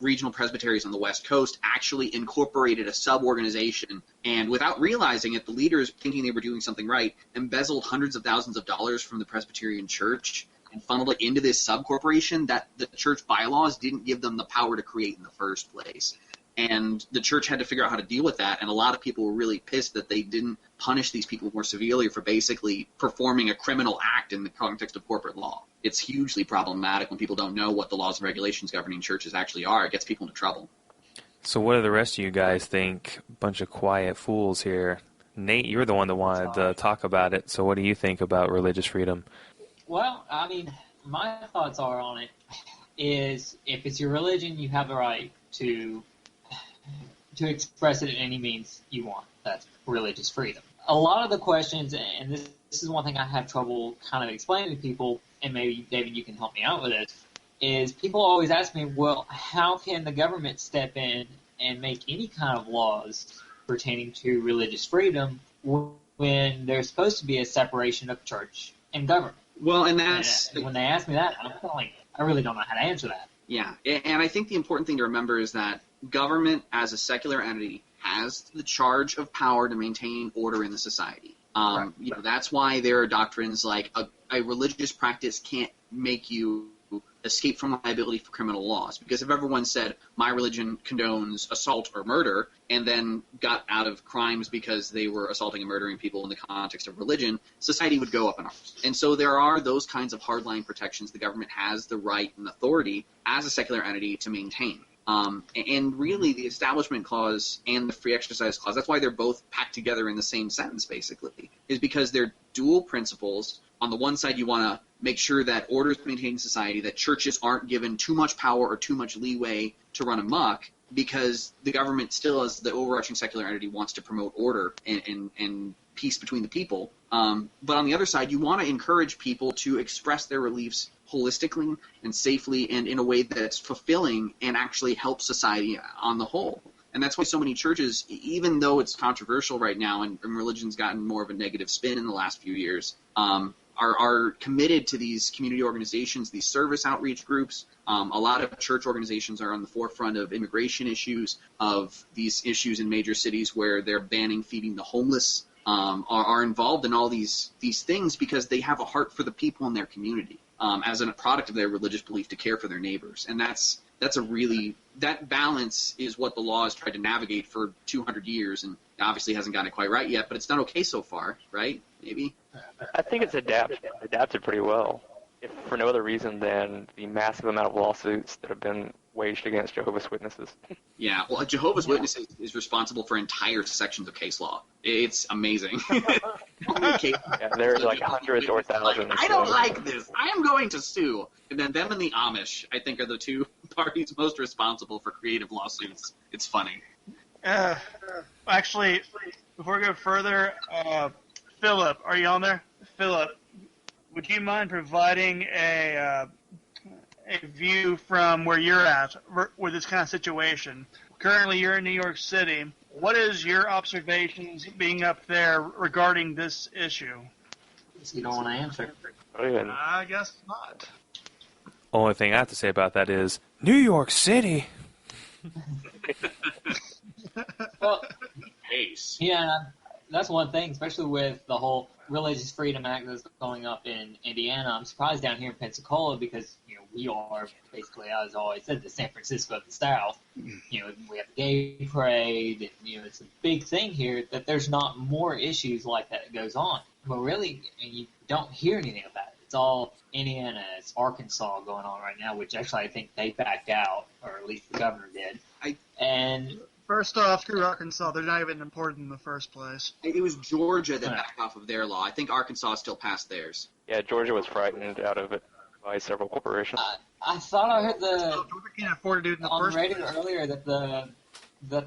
regional presbyteries on the West Coast actually incorporated a sub-organization, and without realizing it, the leaders, thinking they were doing something right, embezzled hundreds of thousands of dollars from the Presbyterian Church and funneled it into this sub-corporation that the church bylaws didn't give them the power to create in the first place. And the church had to figure out how to deal with that, and a lot of people were really pissed that they didn't punish these people more severely for basically performing a criminal act in the context of corporate law. It's hugely problematic when people don't know what the laws and regulations governing churches actually are. It gets people into trouble. So what do the rest of you guys think? Bunch of quiet fools here. Nate, you're the one that wanted to talk about it, so what do you think about religious freedom? Well, I mean, my thoughts are on it is if it's your religion, you have the right to express it in any means you want. That's religious freedom. A lot of the questions, and this is one thing I have trouble kind of explaining to people, and maybe, David, you can help me out with this, is people always ask me, well, how can the government step in and make any kind of laws pertaining to religious freedom when there's supposed to be a separation of church and government? Well, and that's... when they ask me that, I'm kind of like, I really don't know how to answer that. Yeah, and I think the important thing to remember is that government as a secular entity has the charge of power to maintain order in the society. Right. That's why there are doctrines like a religious practice can't make you escape from liability for criminal laws. Because if everyone said, my religion condones assault or murder, and then got out of crimes because they were assaulting and murdering people in the context of religion, society would go up in arms. And so there are those kinds of hardline protections the government has the right and authority as a secular entity to maintain. And really, the Establishment Clause and the Free Exercise Clause, that's why they're both packed together in the same sentence, basically, is because they're dual principles. On the one side, you want to make sure that order is maintained in society, that churches aren't given too much power or too much leeway to run amok, because the government still, as the overarching secular entity, wants to promote order and peace between the people. But on the other side, you want to encourage people to express their beliefs holistically and safely and in a way that's fulfilling and actually helps society on the whole. And that's why so many churches, even though it's controversial right now and religion's gotten more of a negative spin in the last few years, are committed to these community organizations, these service outreach groups. A lot of church organizations are on the forefront of immigration issues, of these issues in major cities where they're banning feeding the homeless, are involved in all these things because they have a heart for the people in their community, as a product of their religious belief to care for their neighbors. And that balance is what the law has tried to navigate for 200 years, and obviously hasn't gotten it quite right yet, but it's done okay so far, right? Maybe? I think it's adapted pretty well, if for no other reason than the massive amount of lawsuits that have been waged against Jehovah's Witnesses. Yeah, well, Jehovah's Witnesses is responsible for entire sections of case law. It's amazing. Yeah, there's like hundreds or thousands. I don't like this. I am going to sue. And then them and the Amish, I think, are the two parties most responsible for creative lawsuits. It's funny. Actually, before we go further, Philip, are you on there? Philip, would you mind providing a view from where you're at with this kind of situation? Currently, you're in New York City. What is your observations being up there regarding this issue? You don't want to answer. I guess not. Only thing I have to say about that is New York City. Well, Pace. yeah, that's one thing, especially with the whole Religious Freedom Act that's going up in Indiana. I'm surprised down here in Pensacola because, we are basically, as I always said, the San Francisco of the South. We have the gay parade, and, it's a big thing here that there's not more issues like that goes on. But really, you don't hear anything about it. It's all Indiana, it's Arkansas going on right now, which actually I think they backed out, or at least the governor did. And First off, screw Arkansas. They're not even important in the first place. It was Georgia that backed off of their law. I think Arkansas still passed theirs. Yeah, Georgia was frightened out of it by several corporations. I thought I heard Georgia can't afford to do it in the on first the radio place. earlier that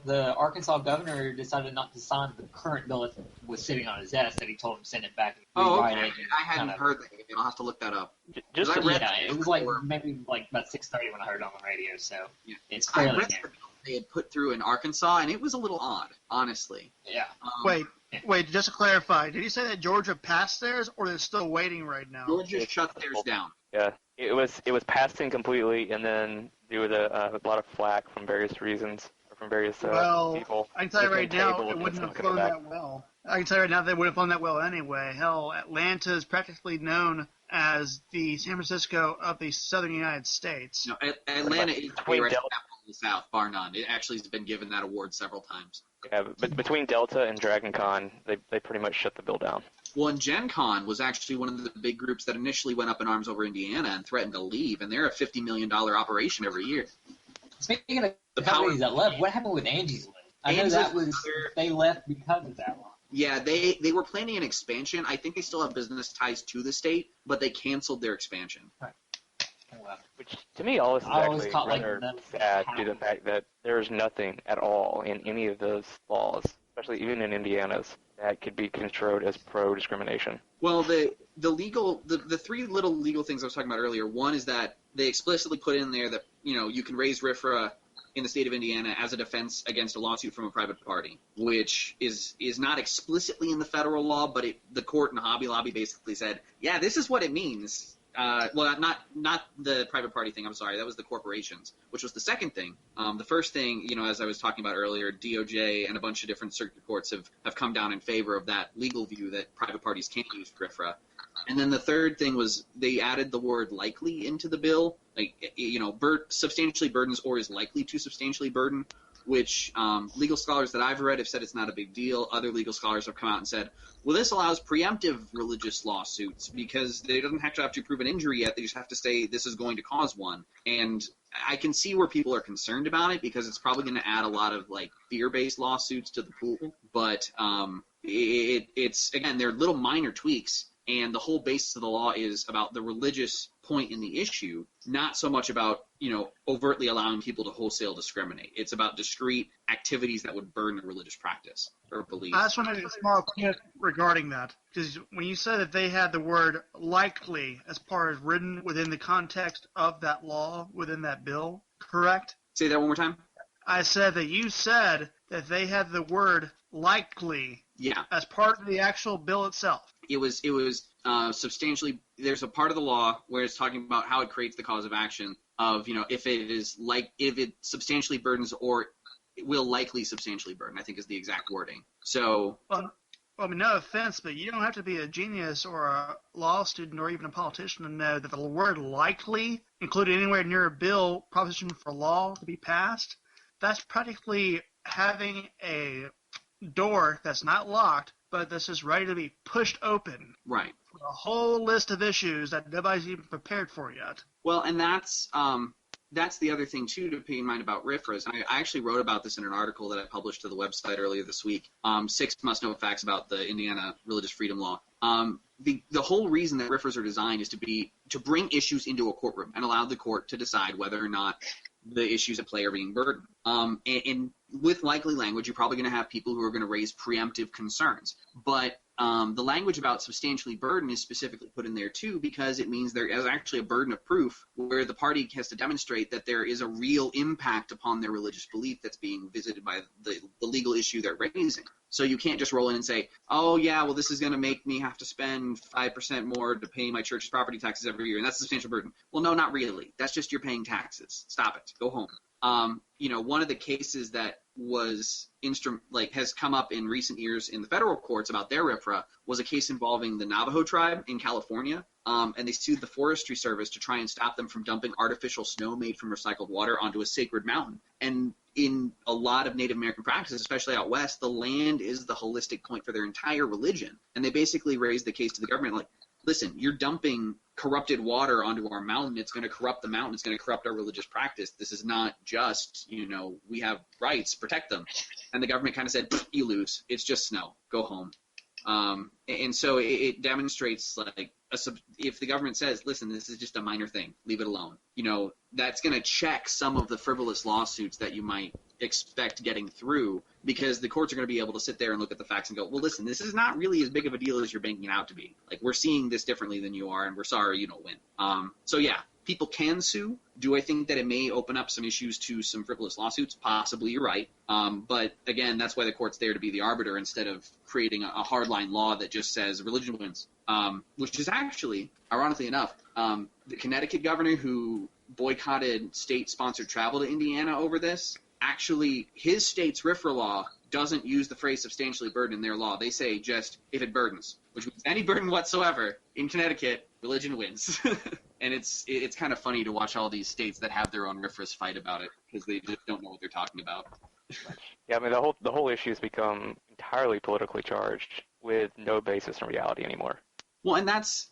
the Arkansas governor decided not to sign the current bill that was sitting on his desk, that he told him to send it back and rewrite it. I hadn't heard that. I'll have to look that up. Just to, It was like maybe like about 6:30 when I heard it on the radio, so it's fairly new. They had put through in Arkansas, and it was a little odd, honestly. Yeah. Wait, just to clarify, did you say that Georgia passed theirs, or they're still waiting right now? Georgia shut theirs down. Yeah, it was passed in completely, and then due to a lot of flack from various reasons, or from various people. I can tell you right now, it wouldn't have flown that well. I can tell you right now, they wouldn't have flown that well anyway. Hell, Atlanta is practically known as the San Francisco of the southern United States. No, Atlanta is the capital of the South, bar none. It actually has been given that award several times. Yeah, but between Delta and Dragon Con, they pretty much shut the bill down. Well, and Gen Con was actually one of the big groups that initially went up in arms over Indiana and threatened to leave, and they're a $50 million operation every year. Speaking of the companies that left, what happened with Angie's List? I know that was they left because of that one. Yeah, they were planning an expansion. I think they still have business ties to the state, but they canceled their expansion. Right. Well, Which, to me, all this is actually like, rather sad due to the fact that there is nothing at all in any of those laws, especially even in Indiana's, that could be construed as pro-discrimination. Well, the three little legal things I was talking about earlier, one is that they explicitly put in there that, you can raise RFRA in the state of Indiana as a defense against a lawsuit from a private party, which is not explicitly in the federal law, but the court and Hobby Lobby basically said, yeah, this is what it means. Well, not the private party thing, I'm sorry, that was the corporations, which was the second thing. The first thing, as I was talking about earlier, DOJ and a bunch of different circuit courts have come down in favor of that legal view that private parties can't use RFRA. And then the third thing was they added the word likely into the bill, substantially burdens or is likely to substantially burden, which legal scholars that I've read have said it's not a big deal. Other legal scholars have come out and said, well, this allows preemptive religious lawsuits because they don't have to prove an injury yet. They just have to say this is going to cause one. And I can see where people are concerned about it because it's probably going to add a lot of fear-based lawsuits to the pool. But it's again, they're little minor tweaks. And the whole basis of the law is about the religious point in the issue, not so much about, overtly allowing people to wholesale discriminate. It's about discrete activities that would burden a religious practice or belief. I just want to make a small point regarding that, because when you said that they had the word likely as part of written within the context of that law, within that bill, correct? Say that one more time. I said that you said that they had the word likely as part of the actual bill itself. It was substantially. There's a part of the law where it's talking about how it creates the cause of action of if it substantially burdens or it will likely substantially burden. I think is the exact wording. So. Well, no offense, but you don't have to be a genius or a law student or even a politician to know that the word likely included anywhere near a bill proposition for law to be passed. That's practically having a door that's not locked, but that's just ready to be pushed open. Right. For a whole list of issues that nobody's even prepared for yet. Well, and that's the other thing, too, to keep in mind about RFRAs. I actually wrote about this in an article that I published to the website earlier this week, 6 must-know facts about the Indiana religious freedom law. The whole reason that RFRAs are designed is to bring issues into a courtroom and allow the court to decide whether or not the issues at play are being burdened. And with likely language, you're probably going to have people who are going to raise preemptive concerns. But the language about substantially burden is specifically put in there, too, because it means there is actually a burden of proof where the party has to demonstrate that there is a real impact upon their religious belief that's being visited by the legal issue they're raising. So you can't just roll in and say, oh, yeah, well, this is going to make me have to spend 5% more to pay my church's property taxes every year, and that's a substantial burden. Well, no, not really. That's just you're paying taxes. Stop it. Go home. One of the cases that has come up in recent years in the federal courts about their RFRA was a case involving the Navajo tribe in California, and they sued the Forestry Service to try and stop them from dumping artificial snow made from recycled water onto a sacred mountain. And in a lot of Native American practices, especially out west, the land is the holistic point for their entire religion. And they basically raised the case to the government listen, you're dumping corrupted water onto our mountain. It's going to corrupt the mountain. It's going to corrupt our religious practice. This is not just, we have rights, protect them. And the government kind of said, you lose. It's just snow. Go home. And so it demonstrates, like, if the government says, listen, this is just a minor thing, leave it alone, that's going to check some of the frivolous lawsuits that you might expect getting through, because the courts are going to be able to sit there and look at the facts and go, well, listen, this is not really as big of a deal as you're making it out to be. Like, we're seeing this differently than you are, and we're sorry you don't win. So, yeah, people can sue. Do I think that it may open up some issues to some frivolous lawsuits? Possibly, you're right. But, again, that's why the court's there to be the arbiter instead of creating a hardline law that just says religion wins, which is actually, ironically enough, the Connecticut governor who boycotted state-sponsored travel to Indiana over this, actually, his state's RFRA law doesn't use the phrase substantially burden in their law. They say just if it burdens, which means any burden whatsoever. In Connecticut, religion wins. And it's kind of funny to watch all these states that have their own RFRAs fight about it, because they just don't know what they're talking about. Yeah, I mean, the whole issue has become entirely politically charged with no basis in reality anymore. Well, and that's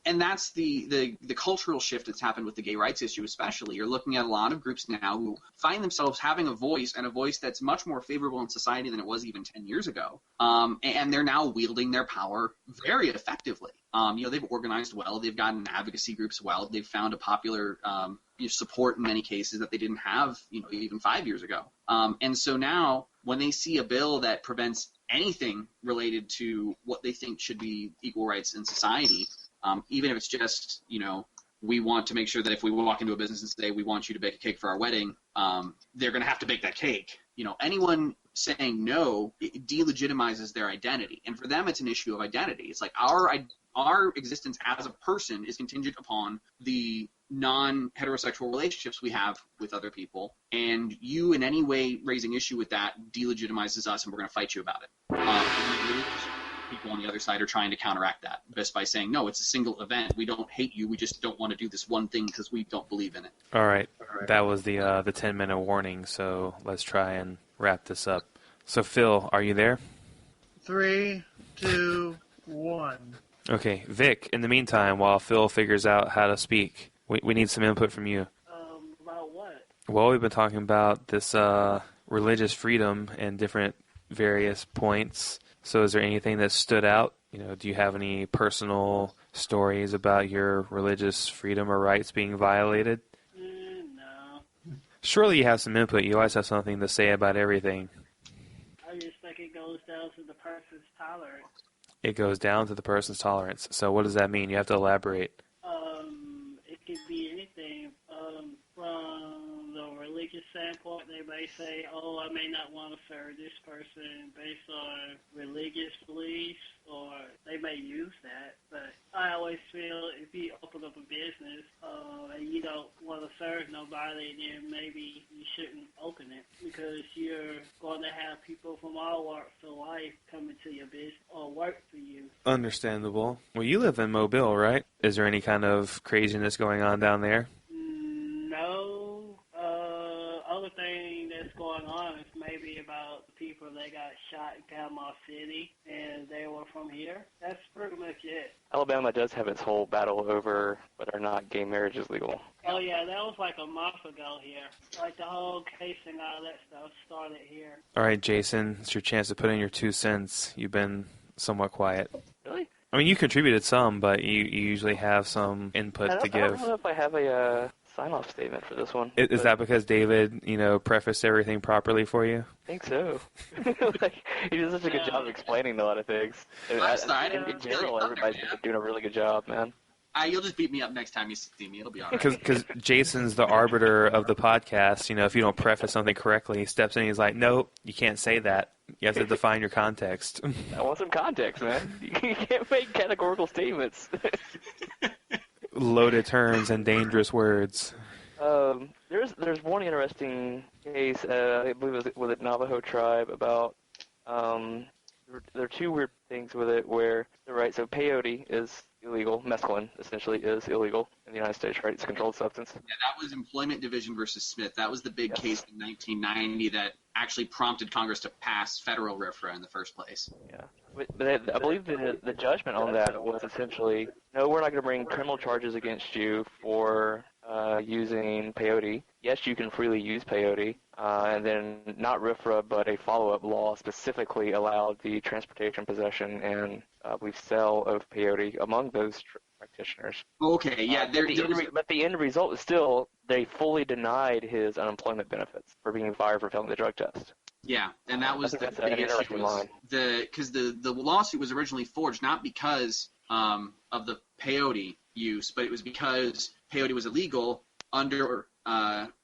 the cultural shift that's happened with the gay rights issue especially. You're looking at a lot of groups now who find themselves having a voice, and a voice that's much more favorable in society than it was even 10 years ago. And they're now wielding their power very effectively. They've organized well. They've gotten advocacy groups well. They've found a popular support in many cases that they didn't have, even 5 years ago. And so now when they see a bill that prevents anything related to what they think should be equal rights in society, even if it's just, we want to make sure that if we walk into a business and say we want you to bake a cake for our wedding, they're going to have to bake that cake. Anyone saying no, it delegitimizes their identity. And for them, it's an issue of identity. It's like our existence as a person is contingent upon the non-heterosexual relationships we have with other people, and you in any way raising issue with that delegitimizes us, and we're going to fight you about it. People on the other side are trying to counteract that just by saying, no, it's a single event. We don't hate you. We just don't want to do this one thing because we don't believe in it. All right. That was the 10-minute warning, so let's try and wrap this up. So, Phil, are you there? 3, 2, 1. Okay, Vic, in the meantime, while Phil figures out how to speak, we need some input from you. About what? Well, we've been talking about this religious freedom and different various points. So is there anything that stood out? Do you have any personal stories about your religious freedom or rights being violated? No. Surely you have some input. You always have something to say about everything. I just think it goes down to the person's tolerance. It goes down to the person's tolerance. So what does that mean? You have to elaborate. It could be anything. From the religious standpoint, they may say, I may not want to serve this person based on religious beliefs, or they may use that. But I always feel if you open up a business and you don't want to serve nobody, then maybe you shouldn't open it, because you're going to have people from all walks of life come into your business or work for you. Understandable. Well, you live in Mobile, right? Is there any kind of craziness going on down there? No. Other thing that's going on is maybe about the people that got shot in Panama City, and they were from here. That's pretty much it. Alabama does have its whole battle over whether or not gay marriage is legal. Oh, yeah, that was like a month ago here. Like the whole case and all that stuff started here. All right, Jason, it's your chance to put in your 2 cents. You've been somewhat quiet. Really? I mean, you contributed some, but you usually have some input to give. I don't know if I have a sign-off statement for this one. Is that because David, prefaced everything properly for you? I think so. He does such a good job of explaining a lot of things. In general, everybody's doing a really good job, man. You'll just beat me up next time you see me. It'll be all right. Because Jason's the arbiter of the podcast. If you don't preface something correctly, he steps in and he's like, nope, you can't say that. You have to define your context. I want some context, man. You can't make categorical statements. Loaded terms and dangerous words. There's one interesting case, I believe it was with the Navajo tribe, about there are 2 weird things with it where they're right. So peyote is illegal. Mescaline essentially is illegal in the United States, right? It's a controlled substance. Yeah, that was Employment Division versus Smith. That was the big case in 1990 that actually prompted Congress to pass federal RFRA in the first place. Yeah. But I believe the judgment on that was essentially, no, we're not going to bring criminal charges against you for using peyote. Yes, you can freely use peyote, and then not RFRA, but a follow-up law specifically allowed the transportation, possession, and I believe sale of peyote among those practitioners. Okay, yeah. But the end result is still they fully denied his unemployment benefits for being fired for failing the drug test. Yeah, and that was the that's big an issue. interesting line. Because the lawsuit was originally forged not because of the peyote use, but it was because peyote was illegal under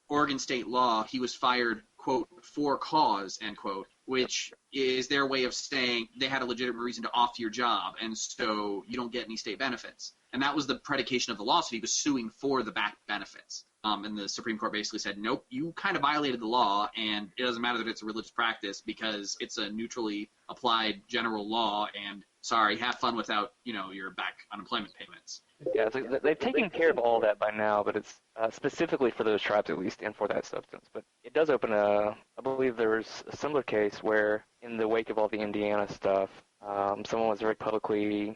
Oregon state law. He was fired, quote, for cause, end quote, which is their way of saying they had a legitimate reason to off your job, and so you don't get any state benefits. And that was the predication of the lawsuit. He was suing for the back benefits. And the Supreme Court basically said, nope, you kind of violated the law, and it doesn't matter that it's a religious practice because it's a neutrally applied general law, and sorry, have fun without, your back unemployment payments. Yeah, so they've taken care of all that by now, but it's specifically for those tribes at least and for that substance. But it does open I believe there was a similar case where in the wake of all the Indiana stuff, someone was very publicly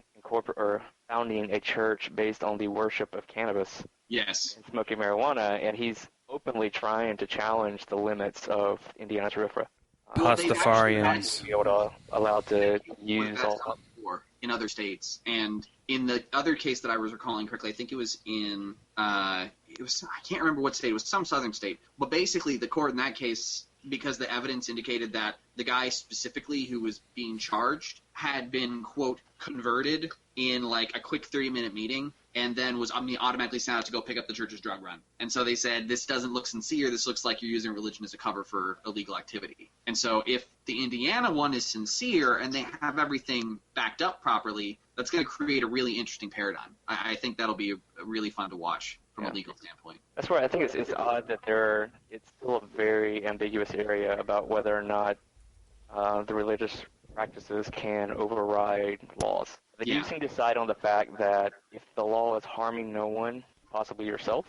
founding a church based on the worship of cannabis. Yes. And smoking marijuana, and he's openly trying to challenge the limits of Indiana's RFRA. Pastafarians. Be able to allow to use all in other states, and in the other case that I was recalling correctly, I think it was in I can't remember what state. It was some southern state, but basically the court in that case, because the evidence indicated that the guy specifically who was being charged had been, quote, converted in like a quick 30-minute meeting, and then was automatically sent out to go pick up the church's drug run. And so they said, this doesn't look sincere. This looks like you're using religion as a cover for illegal activity. And so if the Indiana one is sincere and they have everything backed up properly, that's going to create a really interesting paradigm. I think that'll be really fun to watch from a legal standpoint. That's why I think it's odd that it's still a very ambiguous area about whether or not the religious practices can override laws. They do seem to decide on the fact that if the law is harming no one, possibly yourself,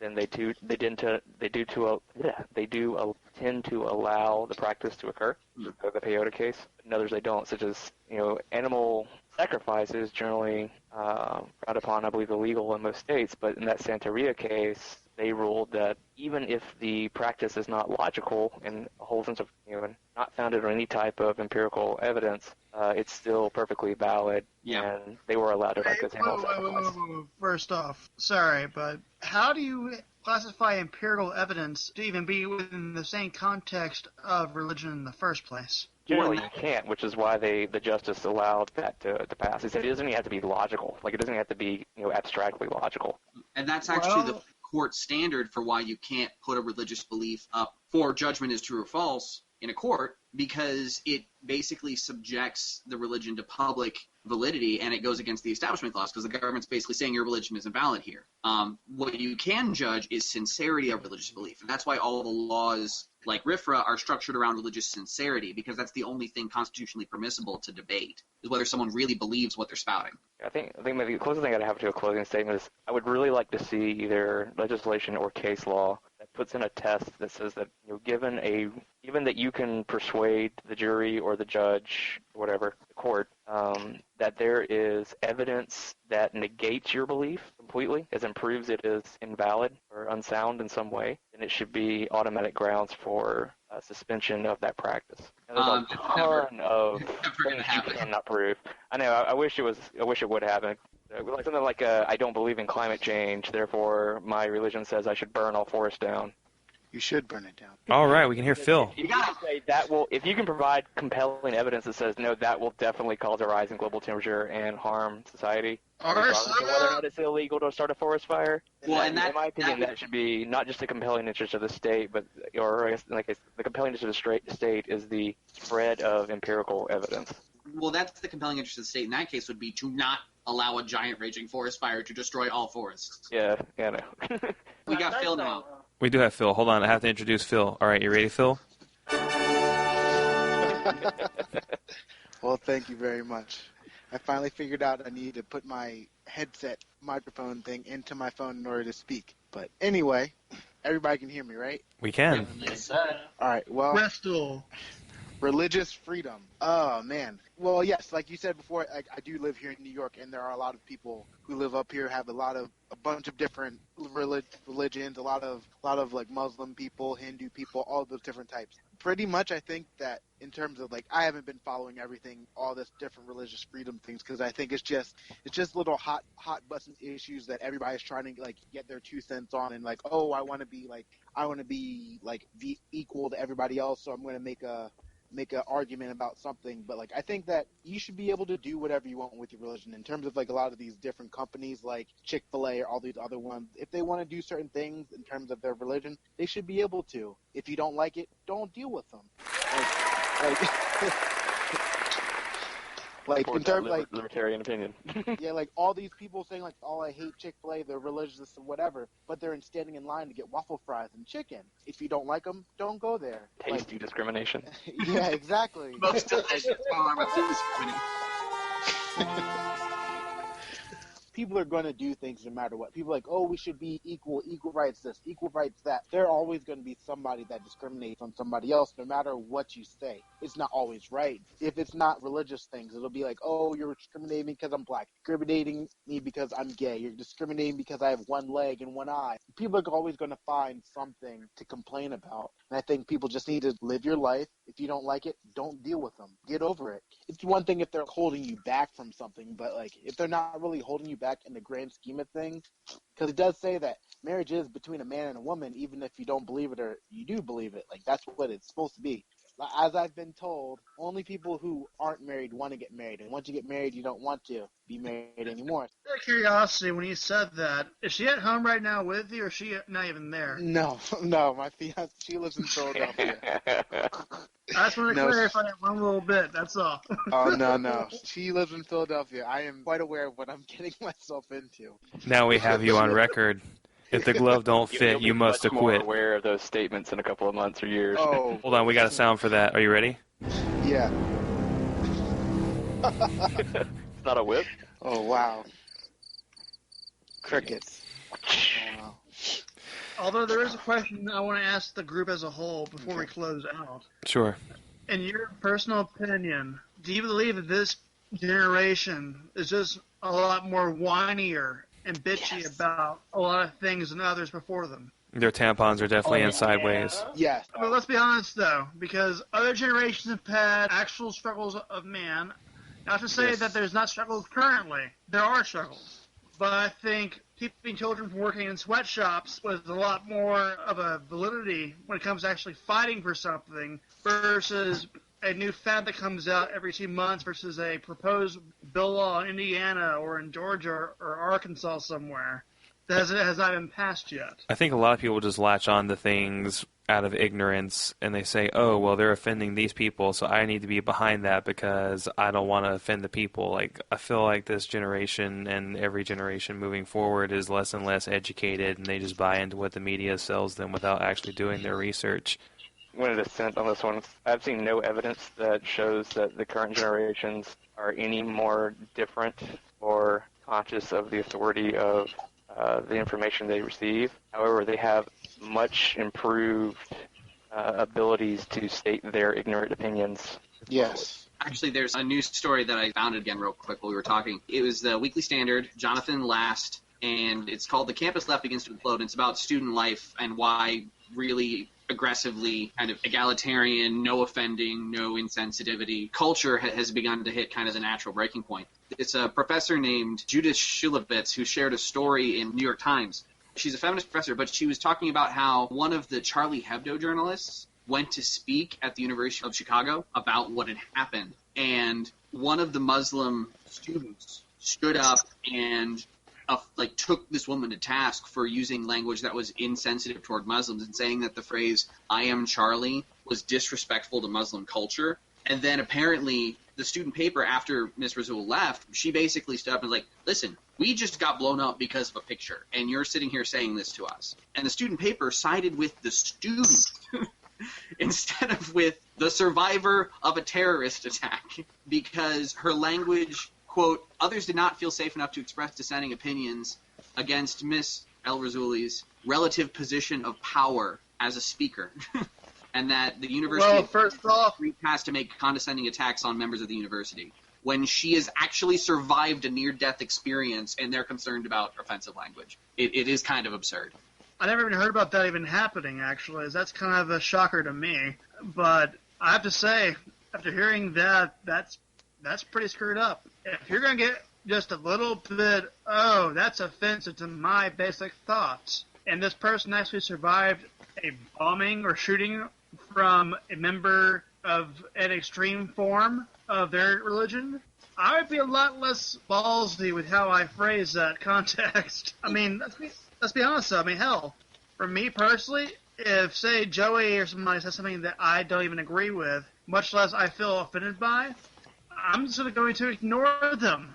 then they do tend to allow the practice to occur. So the peyote case, and others they don't, such as animal sacrifice is generally frowned upon, I believe, illegal in most states. But in that Santeria case, they ruled that even if the practice is not logical in a whole sense of not founded on any type of empirical evidence, it's still perfectly valid, and they were allowed to practice animal sacrifice. First off, sorry, but how do you classify empirical evidence to even be within the same context of religion in the first place? Generally, you can't, which is why the justice allowed that to pass. He said it doesn't even have to be logical. Like, it doesn't have to be abstractly logical. And that's actually the court standard for why you can't put a religious belief up for judgment as true or false in a court, because it basically subjects the religion to public validity, and it goes against the establishment clause because the government's basically saying your religion isn't valid here. What you can judge is sincerity of religious belief, and that's why all the laws like RFRA are structured around religious sincerity, because that's the only thing constitutionally permissible to debate, is whether someone really believes what they're spouting. I think maybe the closest thing I'd have to a closing statement is I would really like to see either legislation or case law that puts in a test that says that given that you can persuade the jury or the judge, or whatever, the court, that there is evidence that negates your belief completely, as in proves it is invalid or unsound in some way, then it should be automatic grounds for suspension of that practice. And there's a ton of things you cannot prove. I know. I wish it would happen. Like something like I don't believe in climate change, therefore my religion says I should burn all forests down. You should burn it down. All right, we can hear Phil. You can say that will, if you can provide compelling evidence that says no, that will definitely cause a rise in global temperature and harm society. Regardless of whether or not it's illegal to start a forest fire. Well, in my opinion, that should be not just the compelling interest of the state, but I guess the compelling interest of the state is the spread of empirical evidence. Well, that's the compelling interest of the state in that case would be to not allow a giant raging forest fire to destroy all forests. Yeah, I know. We got Phil now. We do have Phil. Hold on, I have to introduce Phil. All right, you ready, Phil? Well, thank you very much. I finally figured out I need to put my headset microphone thing into my phone in order to speak. But anyway, Everybody can hear me, right? We can. Yes, sir. All right. Well, Crystal. religious freedom. Oh man. Well, yes, like you said before, I do live here in New York, and there are a lot of people who live up here have a bunch of different religions, a lot of like Muslim people, Hindu people, all those different types. Pretty much, I think that in terms of like, I haven't been following everything, all this different religious freedom things, because I think it's just little hot button issues that everybody's trying to like get their 2 cents on, and like, oh, I want to be equal to everybody else, so I'm going to make an argument about something. But like, I think that you should be able to do whatever you want with your religion. In terms of like a lot of these different companies like Chick-fil-A or all these other ones, if they want to do certain things in terms of their religion, they should be able to. If you don't like it, don't deal with them. Like in terms like libertarian opinion. yeah, like all these people saying like, oh, I hate Chick-fil-A, they're religious or whatever, but they're standing in line to get waffle fries and chicken. If you don't like them, don't go there. Tasty discrimination. Yeah, exactly. Most delicious farm of discriminating. People are going to do things no matter what. People are like, oh, we should be equal rights this, equal rights that. There are always going to be somebody that discriminates on somebody else, no matter what you say. It's not always right. If it's not religious things, it'll be like, oh, you're discriminating me because I'm black, discriminating me because I'm gay, you're discriminating because I have one leg and one eye. People are always going to find something to complain about. And I think people just need to live your life. If you don't like it, don't deal with them. Get over it. It's one thing if they're holding you back from something, but like if they're not really holding you back in the grand scheme of things, because it does say that marriage is between a man and a woman, even if you don't believe it or you do believe it. Like that's what it's supposed to be. As I've been told, only people who aren't married want to get married, and once you get married, you don't want to be married anymore. Out of curiosity, when you said that, is she at home right now with you, or is she not even there? No, my fiance, she lives in Philadelphia. I just want to clarify that one little bit, that's all. Oh, no. She lives in Philadelphia. I am quite aware of what I'm getting myself into. Now we have you on record. If the glove don't fit, you must much acquit. more aware of those statements in a couple of months or years. Oh. Hold on, we got a sound for that. Are you ready? Yeah. It's not a whip. Oh, wow. Crickets. Wow. Although there is a question I want to ask the group as a whole before we close out. Sure. In your personal opinion, do you believe that this generation is just a lot more whinier and bitchy about a lot of things than others before them? Their tampons are definitely in sideways. Yes. But let's be honest, though, because other generations have had actual struggles of man. Not to say that there's not struggles currently. There are struggles. But I think keeping children from working in sweatshops was a lot more of a validity when it comes to actually fighting for something versus a new fad that comes out every 2 months versus a proposed bill law in Indiana or in Georgia or Arkansas somewhere that has not been passed yet. I think a lot of people just latch on to things out of ignorance, and they say, oh, well, they're offending these people, so I need to be behind that because I don't want to offend the people. Like, I feel like this generation and every generation moving forward is less and less educated, and they just buy into what the media sells them without actually doing their research. I wanted to send on this one. I've seen no evidence that shows that the current generations are any more different or conscious of the authority of the information they receive. However, they have much improved abilities to state their ignorant opinions. Yes. Actually, there's a news story that I found again real quick while we were talking. It was the Weekly Standard, Jonathan Last, and it's called The Campus Left Begins to Implode. It's about student life and why really aggressively kind of egalitarian, no offending, no insensitivity culture has begun to hit kind of the natural breaking point. It's a professor named Judith Shulevitz who shared a story in New York Times. She's a feminist professor, but she was talking about how one of the Charlie Hebdo journalists went to speak at the University of Chicago about what had happened. And one of the Muslim students stood up and took this woman to task for using language that was insensitive toward Muslims and saying that the phrase, I am Charlie, was disrespectful to Muslim culture. And then apparently the student paper, after Ms. Razul left, she basically stood up and was like, listen, we just got blown up because of a picture, and you're sitting here saying this to us. And the student paper sided with the student instead of with the survivor of a terrorist attack because her language, quote, others did not feel safe enough to express dissenting opinions against Miss El-Rasuli's relative position of power as a speaker, and that the university Well, first off, has to make condescending attacks on members of the university when she has actually survived a near-death experience and they're concerned about offensive language. It is kind of absurd. I never even heard about that even happening, actually. That's kind of a shocker to me. But I have to say, after hearing that, that's pretty screwed up. If you're going to get just a little bit, oh, that's offensive to my basic thoughts, and this person actually survived a bombing or shooting from a member of an extreme form of their religion, I would be a lot less ballsy with how I phrase that context. I mean, let's be honest, though. I mean, hell, for me personally, if, say, Joey or somebody says something that I don't even agree with, much less I feel offended by, I'm just going to ignore them.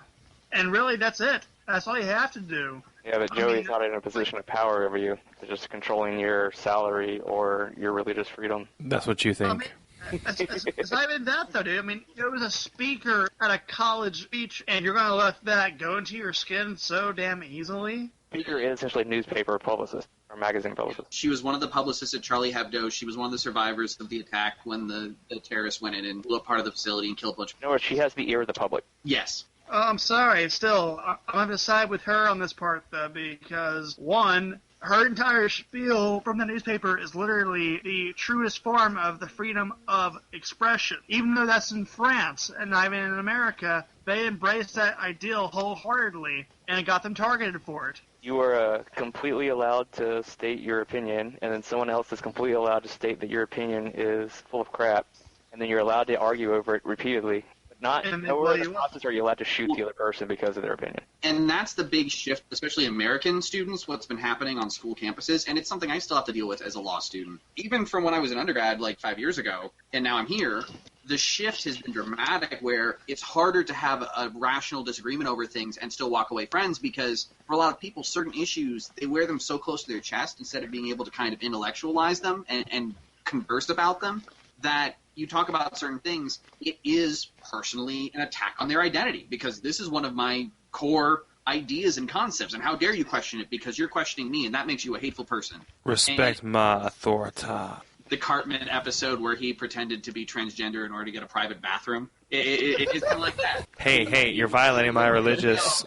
And really, that's it. That's all you have to do. Yeah, but Joey's not in a position of power over you. They're just controlling your salary or your religious freedom. That's what you think. I mean, it's not even that, though, dude. I mean, it was a speaker at a college speech, and you're going to let that go into your skin so damn easily? Speaker is essentially a newspaper publicist or magazine publicist. She was one of the publicists at Charlie Hebdo. She was one of the survivors of the attack when the terrorists went in and blew up part of the facility and killed a bunch of people. No, she has the ear of the public. Yes. Oh, I'm sorry. Still, I'm going to side with her on this part, though, because, one, her entire spiel from the newspaper is literally the truest form of the freedom of expression. Even though that's in France and not even in America, they embraced that ideal wholeheartedly, and it got them targeted for it. You are completely allowed to state your opinion, and then someone else is completely allowed to state that your opinion is full of crap, and then you're allowed to argue over it repeatedly. Nowhere in this process are you allowed to shoot the other person because of their opinion. And that's the big shift, especially American students, what's been happening on school campuses, and it's something I still have to deal with as a law student. Even from when I was an undergrad, like 5 years ago, and now I'm here, the shift has been dramatic where it's harder to have a rational disagreement over things and still walk away friends because for a lot of people, certain issues, they wear them so close to their chest instead of being able to kind of intellectualize them and converse about them that you talk about certain things, it is personally an attack on their identity because this is one of my core ideas and concepts, and how dare you question it because you're questioning me, and that makes you a hateful person. Respect my authority. The Cartman episode where he pretended to be transgender in order to get a private bathroom. It's kind of like that. Hey, you're violating my religious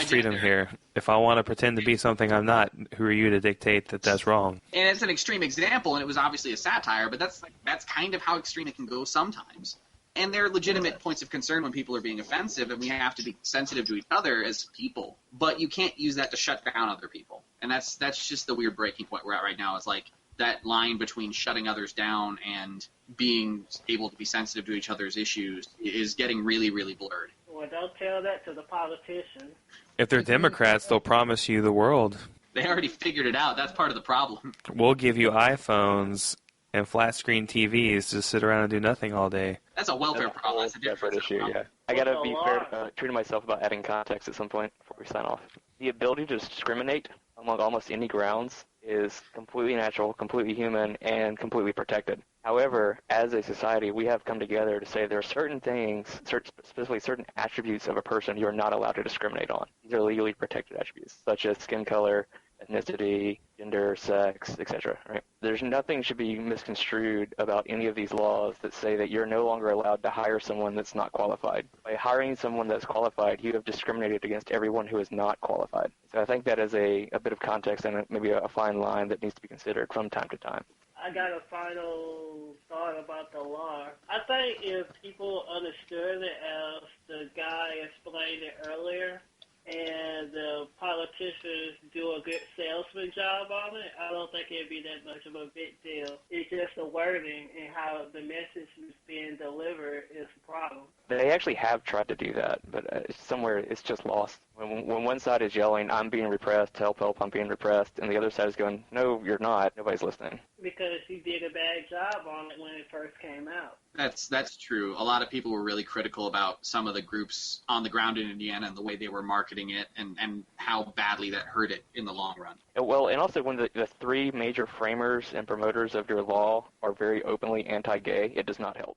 freedom here. If I want to pretend to be something I'm not, who are you to dictate that that's wrong? And it's an extreme example, and it was obviously a satire, but that's kind of how extreme it can go sometimes. And there are legitimate points of concern when people are being offensive, and we have to be sensitive to each other as people. But you can't use that to shut down other people. And that's just the weird breaking point we're at right now. Is like that line between shutting others down and being able to be sensitive to each other's issues is getting really, really blurred. Well, don't tell that to the politicians. If they're Democrats, they'll promise you the world. They already figured it out. That's part of the problem. We'll give you iPhones and flat-screen TVs to sit around and do nothing all day. That's a welfare problem. That's a different issue, yeah. I got to be fair, true to myself about adding context at some point before we sign off. The ability to discriminate among almost any grounds is completely natural, completely human, and completely protected. However, as a society, we have come together to say there are certain things, specifically certain attributes of a person you are not allowed to discriminate on. These are legally protected attributes, such as skin color, ethnicity, gender, sex, etc. Right? There's nothing should be misconstrued about any of these laws that say that you're no longer allowed to hire someone that's not qualified. By hiring someone that's qualified, you have discriminated against everyone who is not qualified. So I think that is a bit of context and maybe a fine line that needs to be considered from time to time. I got a final thought about the law. I think if people understood it as the guy explained it earlier, and the politicians do a good salesman job on it, I don't think it'd be that much of a big deal. It's just the wording and how the message is being delivered is the problem. They actually have tried to do that, but somewhere it's just lost. When one side is yelling, I'm being repressed, help, I'm being repressed, and the other side is going, no, you're not, nobody's listening. Because he did a bad job on it when it first came out. That's true. A lot of people were really critical about some of the groups on the ground in Indiana and the way they were marketing it and how badly that hurt it in the long run. Well, and also when the three major framers and promoters of your law are very openly anti-gay, it does not help.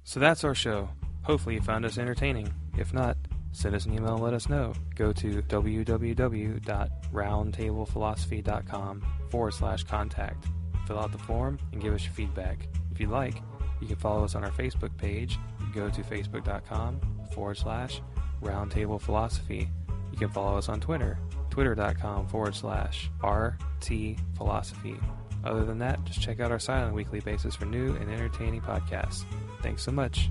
So that's our show. Hopefully you found us entertaining. If not, send us an email and let us know. Go to www.roundtablephilosophy.com/contact. Fill out the form and give us your feedback. If you'd like, you can follow us on our Facebook page. Go to facebook.com/roundtablephilosophy. You can follow us on Twitter, twitter.com/RTPhilosophy. Other than that, just check out our site on a weekly basis for new and entertaining podcasts. Thanks so much.